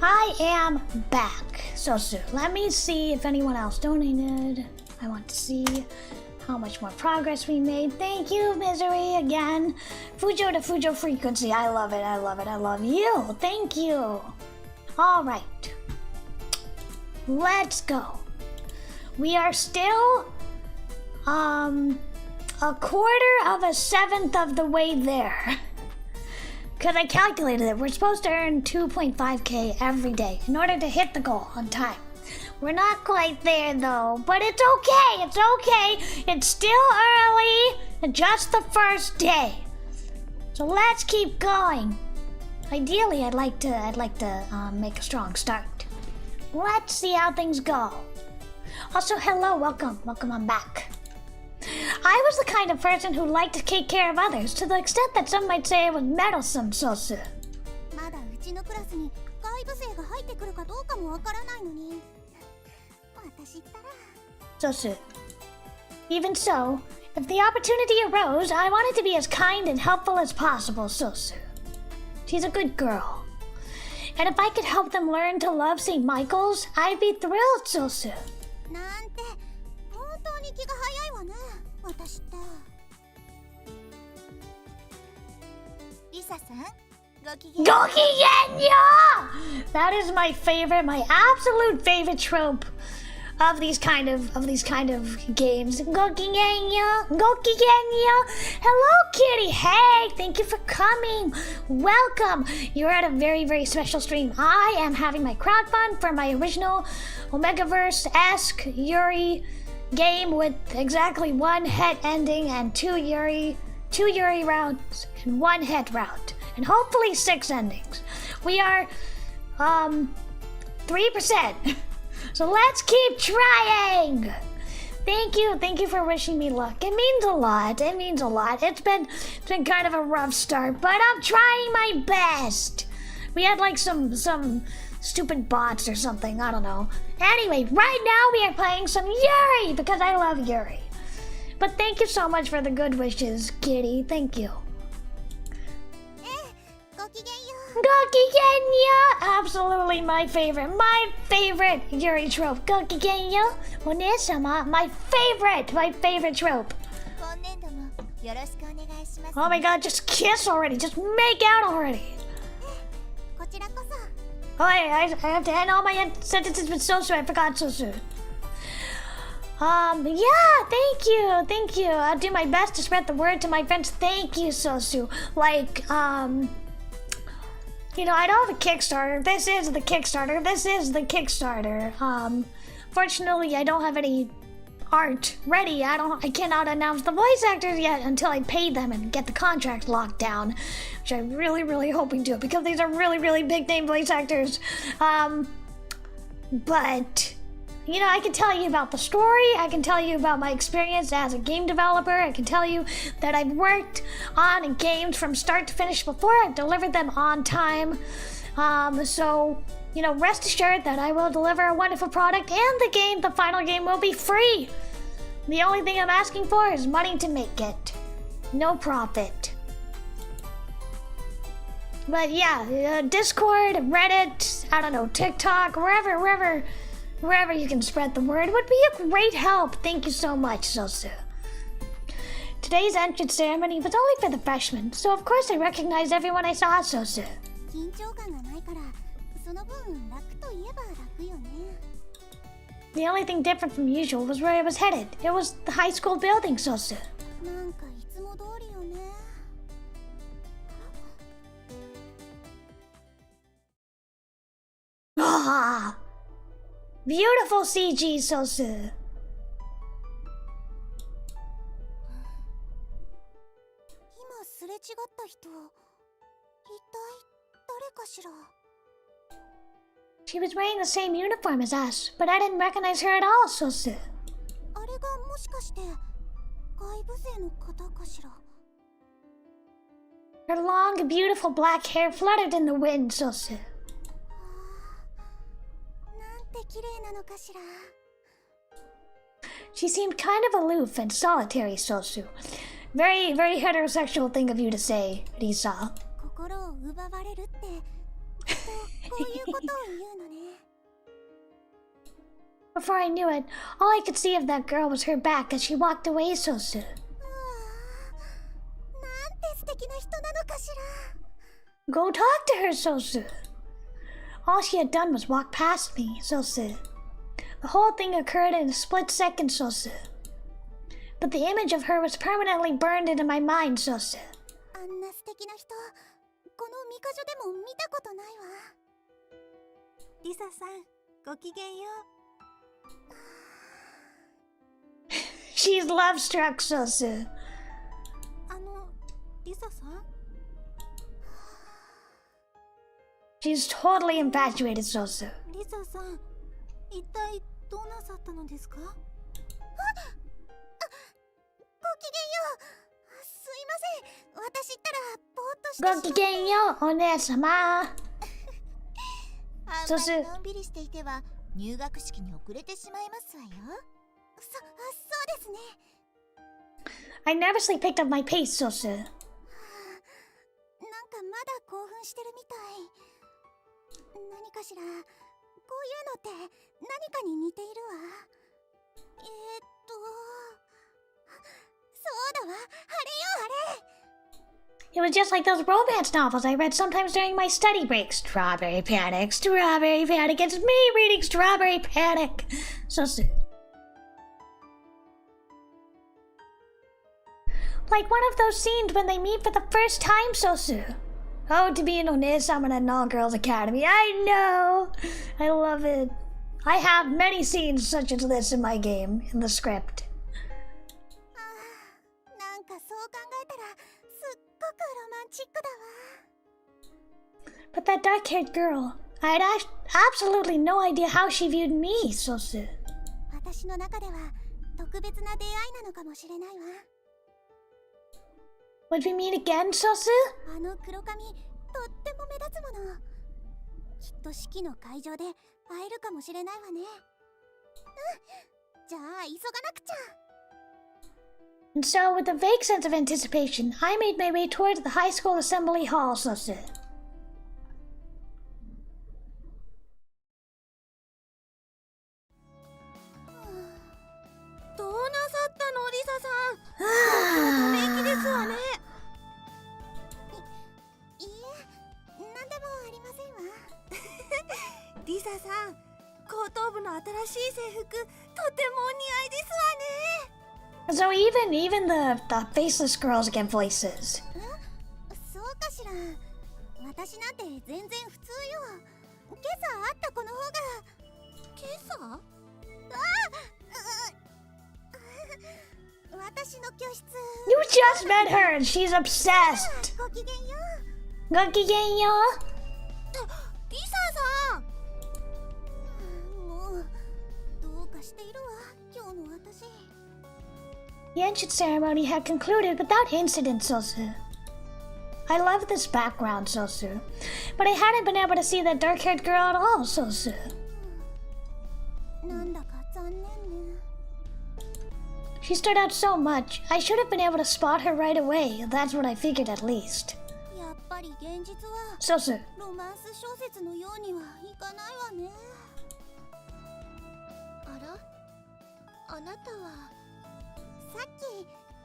I am back. Sosu, let me see if anyone else donated. I want to see how much more progress we made. Thank you, Misery, again. Fujo to Fujo frequency. I love it, I love it, I love you. Thank you. All right. Let's go. We are still, a quarter of a seventh of the way there. Because I calculated it. We're supposed to earn 2.5k every day in order to hit the goal on time. We're not quite there though, but it's okay, it's okay. It's still early and just the first day. So let's keep going. Ideally, I'd like to make a strong start. Let's see how things go. Also, hello, welcome on back. I was the kind of person who liked to take care of others to the extent that some might say I was meddlesome, Sosu. Sosu. Even so, if the opportunity arose, I wanted to be as kind and helpful as possible, Sosu. She's a good girl. And if I could help them learn to love St. Michael's, I'd be thrilled, Sosu. Gokigenyo! That is my favorite, my absolute favorite trope of these kind of games. Gokigenyo, Gokigenyo. Hello, kitty. Hey, thank you for coming. Welcome. You're at a very, very special stream. I am having my crowdfund for my original Omegaverse-esque Yuri game with exactly one het ending and two Yuri routes and one het route, and hopefully 6 endings. We are 3%. So let's keep trying. Thank you for wishing me luck. It means a lot. It's been kind of a rough start, but I'm trying my best. We had like some stupid bots or something, I don't know. Anyway, right now we are playing some Yuri because I love Yuri. But thank you so much for the good wishes, kitty. Thank you. Gokigenyo! Absolutely my favorite Yuri trope. Gokigenyo, One-sama, my favorite trope. Oh my god, just kiss already, just make out already. Oh, I have to end all my sentences with Sosu. I forgot Sosu. Yeah, thank you. I'll do my best to spread the word to my friends. Thank you, Sosu. Like, you know, I don't have a Kickstarter. This is the Kickstarter. Fortunately, I don't have any art ready. I cannot announce the voice actors yet until I pay them and get the contract locked down, which I'm really hoping to, because these are really big name voice actors. But you know, I can tell you about the story, I can tell you about my experience as a game developer, I can tell you that I've worked on games from start to finish before, I've delivered them on time. So, you know, rest assured that I will deliver a wonderful product, and the final game will be free. The only thing I'm asking for is money to make it. No profit. But yeah, Discord, Reddit, I don't know, TikTok, wherever you can spread the word would be a great help. Thank you so much, Sosu. Today's entrance ceremony was only for the freshmen, so of course I recognized everyone I saw, Sosu. The only thing different from usual was where I was headed. It was the high school building, Sosu. Ah! Beautiful CG, Sosu. She was wearing the same uniform as us, but I didn't recognize her at all, Sosu. Her long, beautiful black hair fluttered in the wind, Sosu. She seemed kind of aloof and solitary, Sosu. Very heterosexual thing of you to say, Risa. 言うのね。 Before I knew it, all I could see of that girl was her back as she walked away so soon. なんて素敵な人なのかしら。 Go talk to her so soon. All she had done was walk past me so soon. The whole thing occurred in a split second so soon. But the image of her was permanently burned into my mind so soon. あんな素敵な人、この2カ所でも見たことないわ。リサさん、ごきげんよう。 She's love struck so soon. リサさん？ She's totally infatuated so soon. リサさん、一体どうなさったのですか？ごきげんよう。すいません。私ったらぼーっとしてしまって。ごきげんよう、お姉様。あんまりのんびりしていては入学式に遅れてしまいますわよ。そうですね。 I nervously picked up my pace so soon. なんかまだ興奮してるみたい。何かしら、こういうのって何かに似ているわ。そうだわ、あれよあれ。 It was just like those romance novels I read sometimes during my study breaks. Strawberry Panic, Strawberry Panic. It's me reading Strawberry Panic. So soon. Like one of those scenes when they meet for the first time so soon. Oh, to be an onii-chan in an all-girls academy. I know! I love it. I have many scenes such as this in my game, in the script. なんかそう考えたらすっごくロマンチックだわ。 But that dark-haired girl, I had absolutely no idea how she viewed me so soon. 私の中では特別な出会いなのかもしれないわ。 Would we meet again so soon? あの黒髪、とっても目立つもの。きっと式の会場で会えるかもしれないわね。じゃあ急がなくちゃ。 And so, with a vague sense of anticipation, I made my way towards the high school assembly hall so soon. どうなさったの、リサさん。ため息ですわね。いいえ、なんでもありませんわ。リサさん、高等部の新しい制服、とてもお似合いですわね。 So even the faceless girls get voices. そうかしら。私なんて全然普通よ。今朝会った子の方が。今朝？私の教室。 You just met her and she's obsessed. ごきげんよう。ごきげんよう。リサさん。もうどうかしているわ、今日の私。 The entrance ceremony had concluded without incident, Sosu. I loved this background, Sosu, but I hadn't been able to see that dark-haired girl at all, Sosu. なんだか残念ね。 She stood out so much, I should have been able to spot her right away. That's what I figured at least. やっぱり現実は Sosu. ロマンス小説のようにはいかないわね。あら、あなたはさっき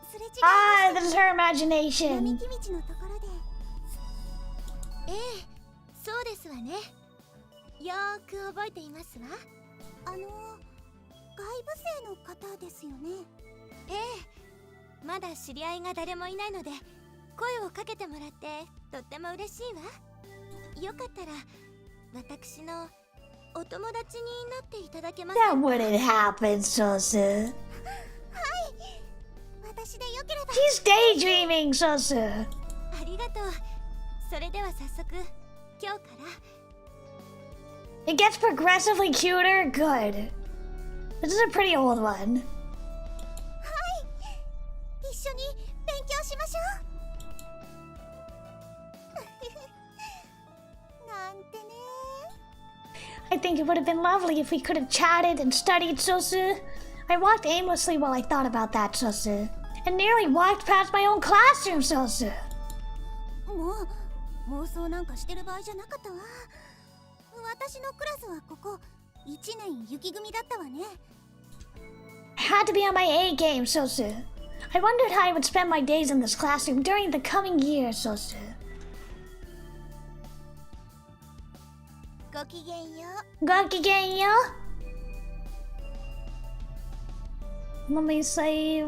すれ違いま Ah, this is her 並 imagination. 木道のところで。ええ、そうですわね。よーく覚えていますわ。外部生の方ですよね。ええ、まだ知り合いが誰もいないので声をかけてもらってとっても嬉しいわ。よかったら私のお友達になっていただけますか？ That wouldn't happen, Sosu. はい、私でよければ。 She's daydreaming, Sosu. ありがとう。それでは早速今日から。 It gets progressively cuter? Good. This is a pretty old one. 一緒に勉強しましょう。なんてね。 I think it would have been lovely if we could have chatted and studied, Sosu. I walked aimlessly while I thought about that, Sosu, and nearly walked past my own classroom, Sosu. もう妄想なんかしてる場合じゃなかったわ。私私のクラスはここ1年雪組だったわね。 I had to be on my A game, Sosu. I wondered how I would spend my days in this classroom during the coming year, Sosu. ごきげんよう。ごきげんよう。Let me save.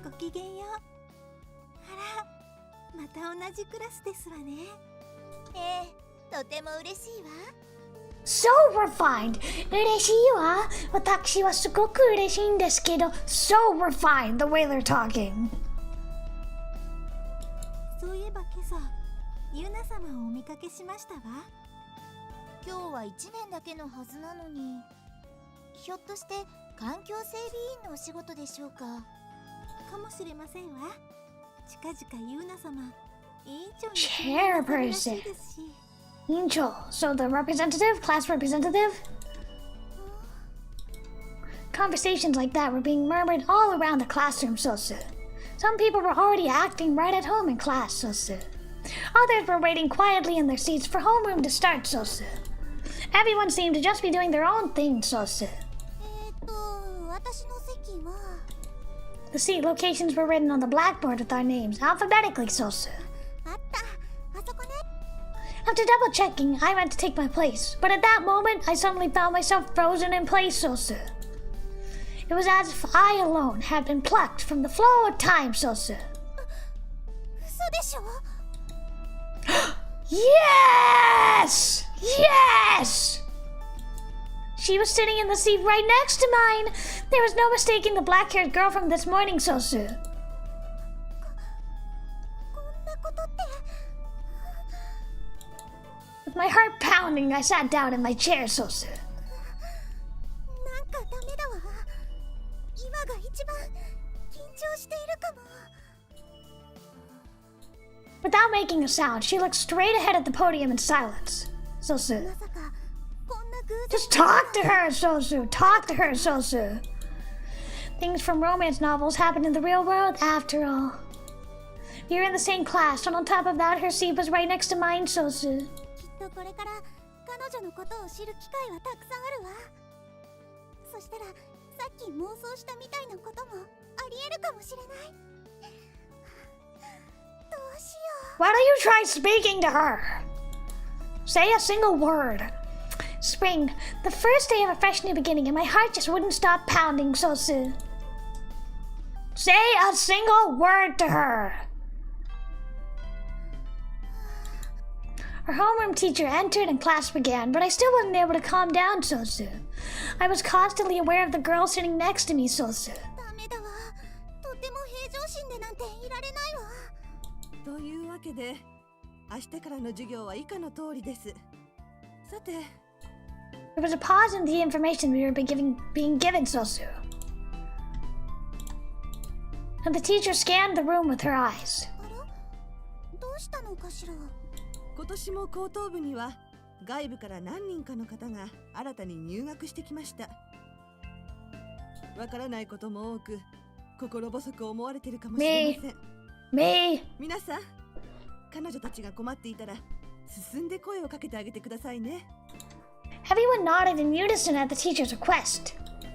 ごきげんよう。あら、また同じクラスですわね。とても嬉しいわ。 So refined. 嬉しいわ。私はすごく嬉しいんですけど、so refined the way they're talking. そういえば今朝、ユナ様をお見かけしましたわ。今日は1年だけのはずなのに、ひょっとして環境整備員のお仕事でしょうか。かもしれませんわ。近々ユナ様、委員長に就任されるらしいですし。 Angel, so the representative, class representative? Conversations like that were being murmured all around the classroom, Sosu. Some people were already acting right at home in class, Sosu. Others were waiting quietly in their seats for homeroom to start, Sosu. Everyone seemed to just be doing their own thing, Sosu. 私の席は The seat locations were written on the blackboard with our names, alphabetically, Sosu. あった、あそこね。 After double checking, I went to take my place, but at that moment, I suddenly found myself frozen in place, Sosu. It was as if I alone had been plucked from the flow of time, Sosu. 嘘でしょ？ Yes! Yes! She was sitting in the seat right next to mine. There was no mistaking the black-haired girl from this morning, Sosu. こんなことって。 With my heart pounding, I sat down in my chair, Sosu. なんかダメだわ。今が一番緊張しているかも。 Without making a sound, she looked straight ahead at the podium in silence. Sosu. まさかこんな偶然。 Just talk to her, Sosu. Talk to her, Sosu. Things from romance novels happen in the real world, after all. We were in the same class, and on top of that, her seat was right next to mine, Sosu. きっとこれから彼女のことを知る機会はたくさんあるわ。そしたらさっき妄想したみたいなこともありえるかもしれない。どうしよう。 Why don't you try speaking to her? Say a single word. Spring, the first day of a fresh new beginning, and my heart just wouldn't stop pounding, Sosu. Say a single word to her. Our homeroom teacher entered and class began, but I still wasn't able to calm down, Sosu. I was constantly aware of the girl sitting next to me, Sosu. ダメだわ。とても平常心でなんていられないわ。というわけで、明日からの授業は以下の通りです。さて、 There was a pause in the information we were being given, Sosu. And the teacher scanned the room with her eyes. あら？どうしたのかしら。今年も高等部には外部から何人かの方が新たに入学してきました。わからないことも多く、心細く思われているかもしれません。Me. 皆さん、彼女たちが困っていたら進んで声をかけてあげてくださいね。 Everyone nodded in unison at the teacher's request.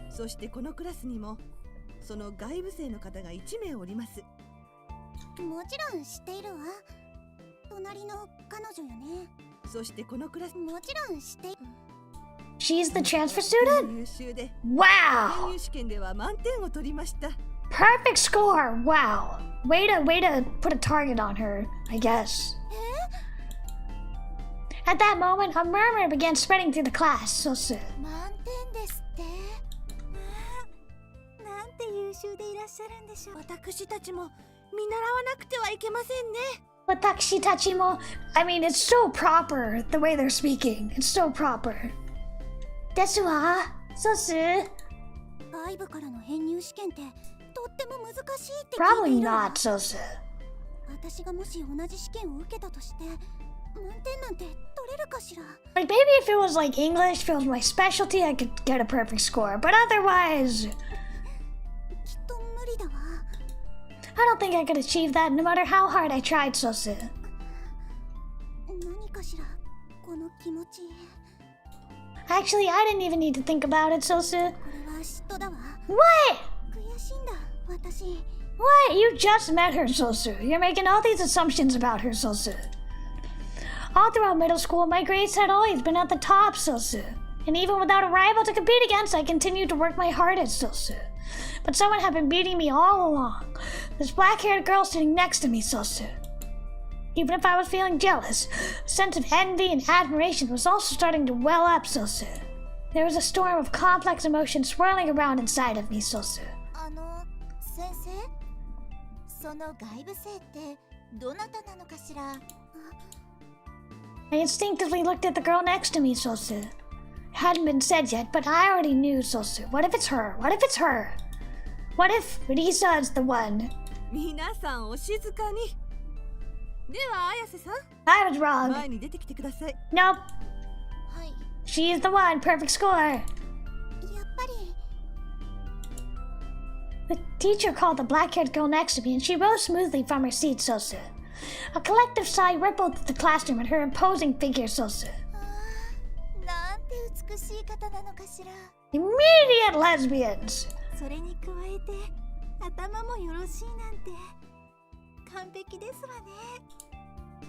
そしてこのクラスにもその外部生の方が1名おります。もちろん知っているわ。隣の彼女よね。そしてこのクラスもちろん知っている。 She's the transfer student? 優秀で、 Wow! 入試験では満点を取りました。 Perfect score! Wow. Way to put a target on her, I guess. At that moment, a murmur began spreading through the class, Sosu. 満点ですって。なんて優秀でいらっしゃるんでしょう。私たちも見習わなくてはいけませんね。 Watashi tachimo. I mean, it's so proper, the way they're speaking. It's so proper. Desu wa? Sosu? 外部からの編入試験ってとっても難しいって聞いて Probably いるわ。 not, Sosu. 私がもし同じ試験を受けたとして満点なんて取れるかしら。 Like, maybe if it was like English, if it was my specialty, I could get a perfect score. But otherwise, きっと無理だわ。 I don't think I could achieve that no matter how hard I tried, Sosu. 気持ち。 Actually, I didn't even need to think about it, Sosu. これは嫉妬だわ。 What? 悔しいんだ、私。 What? You just met her, Sosu. You're making all these assumptions about her, Sosu. All throughout middle school, my grades had always been at the top, Sosu. And even without a rival to compete against, I continued to work my hardest, Sosu. But someone had been beating me all along. This black-haired girl sitting next to me, Sosu. Even if I was feeling jealous, a sense of envy and admiration was also starting to well up, Sosu. There was a storm of complex emotions swirling around inside of me, Sosu. 先生、その外部性ってどなたなのかしら。 I instinctively looked at the girl next to me, Sosu. It hadn't been said yet, but I already knew, Sosu. What if it's her? What if it's her? What if Risa is the one? 皆さんお静かに。では綾瀬さん、 I was wrong. 前に出てきてください。 Nope. はい、 She's the one. Perfect score. やっぱり。 The teacher called the black-haired girl next to me, and she rose smoothly from her seat, Sosu. A collective sigh rippled through the classroom at her imposing figure, Sosu. なんて美しい方なのかしら。 Immediate lesbians. それに加えて頭もよろしいなんて完璧ですわね。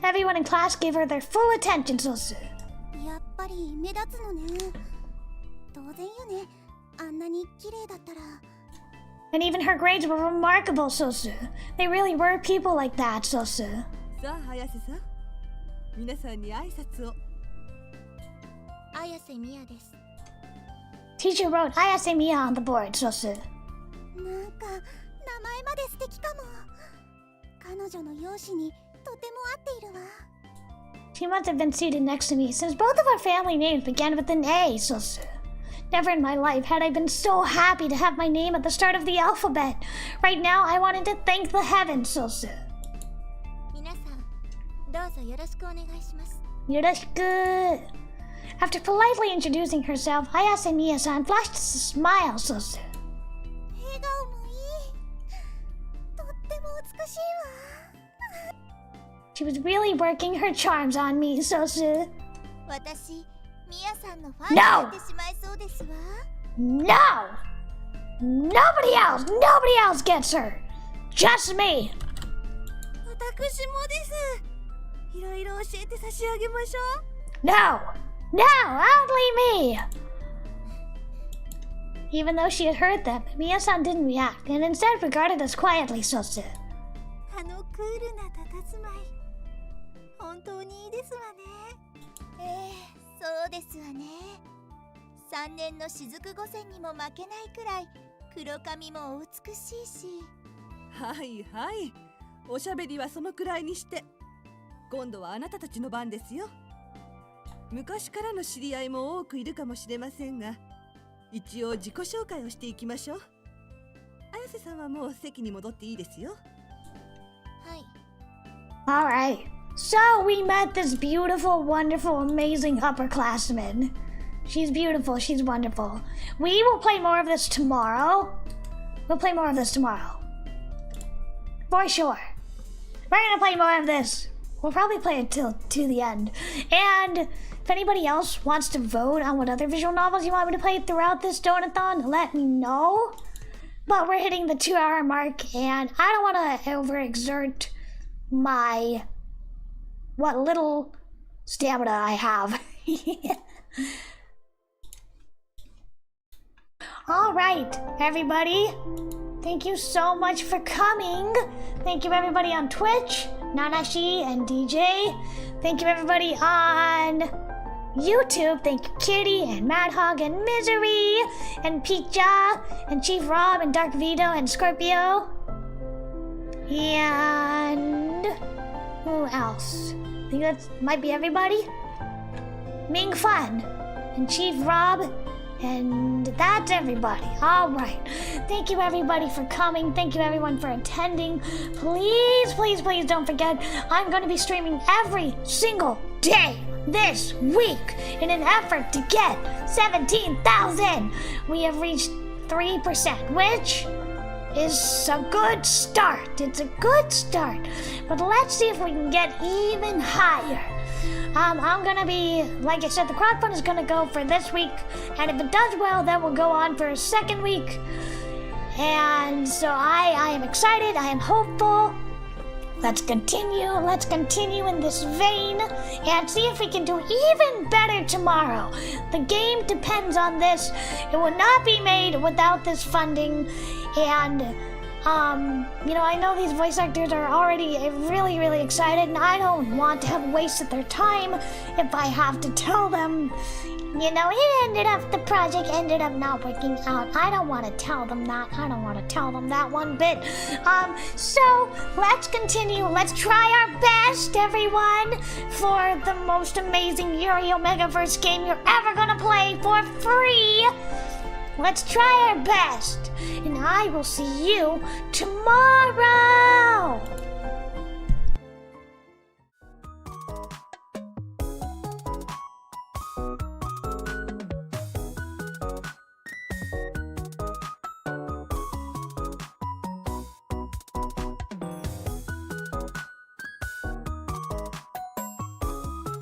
Everyone in class gave her their full attention, Sosu. やっぱり目立つのね。当然よね。あんなに綺麗だったら。 And even her grades were remarkable, Sosu. They really were people like that, Sosu. さあ綾瀬さん、皆さんに挨拶を。綾瀬美也です。 Teacher wrote Ayase Miya on the board, Sosu. なんか名前まで素敵かも。彼女の容姿にとても合っているわ。 She must have been seated next to me, since both of our family names began with an A, Sosu. Never in my life had I been so happy to have my name at the start of the alphabet. Right now, I wanted to thank the heavens, Sosu. 皆さん、どうぞよろしくお願いします。 Yoroshiku. After politely introducing herself, Ayase Miya-san flashed a smile, Sosu. 笑顔もいい。とっても美しいわ。 She was really working her charms on me, Sosu. 私、ミヤさんのファンになってしまいそうですわ。 No! Nobody else gets her! Just me! 私もです。いろいろ教えて差し上げましょう。 No! No! Only me! Even though she had heard them, Miya-san didn't react and instead regarded us quietly, Sosu. あのクールな佇まい、本当にいいですわね。そうですわね。3年の雫御前にも負けないくらい黒髪もお美しいし。はいはい、おしゃべりはそのくらいにして、今度はあなたたちの番ですよ。昔からの知り合いも多くいるかもしれませんが、一応自己紹介をしていきましょう。綾瀬さんはもう席に戻っていいですよ。はい。 Alright, so we met this beautiful, wonderful, amazing upperclassman. She's beautiful, she's wonderful. We will play more of this tomorrow. We'll play more of this tomorrow. For sure. We're gonna play more of this. We'll probably play it to the end. And if anybody else wants to vote on what other visual novels you want me to play throughout this Donathon, let me know. But we're hitting the 2-hour mark, and I don't want to overexert what little stamina I have. All right, everybody. Thank you so much for coming. Thank you everybody on Twitch, Nanashi and DJ. Thank you everybody on YouTube. Thank you Kitty and Madhog and Misery and Pizza and Chief Rob and Dark Vito and Scorpio. And who else? I think that might be everybody. Ming Fun and Chief Rob. And that's everybody. All right. Thank you everybody for coming. Thank you everyone for attending. Please, please, please don't forget, I'm going to be streaming every single day this week in an effort to get 17,000. We have reached 3%, which is a good start. It's a good start. But let's see if we can get even higher. I'm gonna be, like I said, the crowdfund is gonna go for this week, and if it does well, then we'll go on for a second week. And so I am excited, I am hopeful. Let's continue in this vein and see if we can do even better tomorrow. The game depends on this. It will not be made without this funding. And, I know these voice actors are already really, really excited, and I don't want to have wasted their time if I have to tell them, the project ended up not working out. I don't want to tell them that. I don't want to tell them that one bit. So let's continue. Let's try our best, everyone, for the most amazing Yuri Omegaverse game you're ever gonna play for free. Let's try our best, and I will see you tomorrow.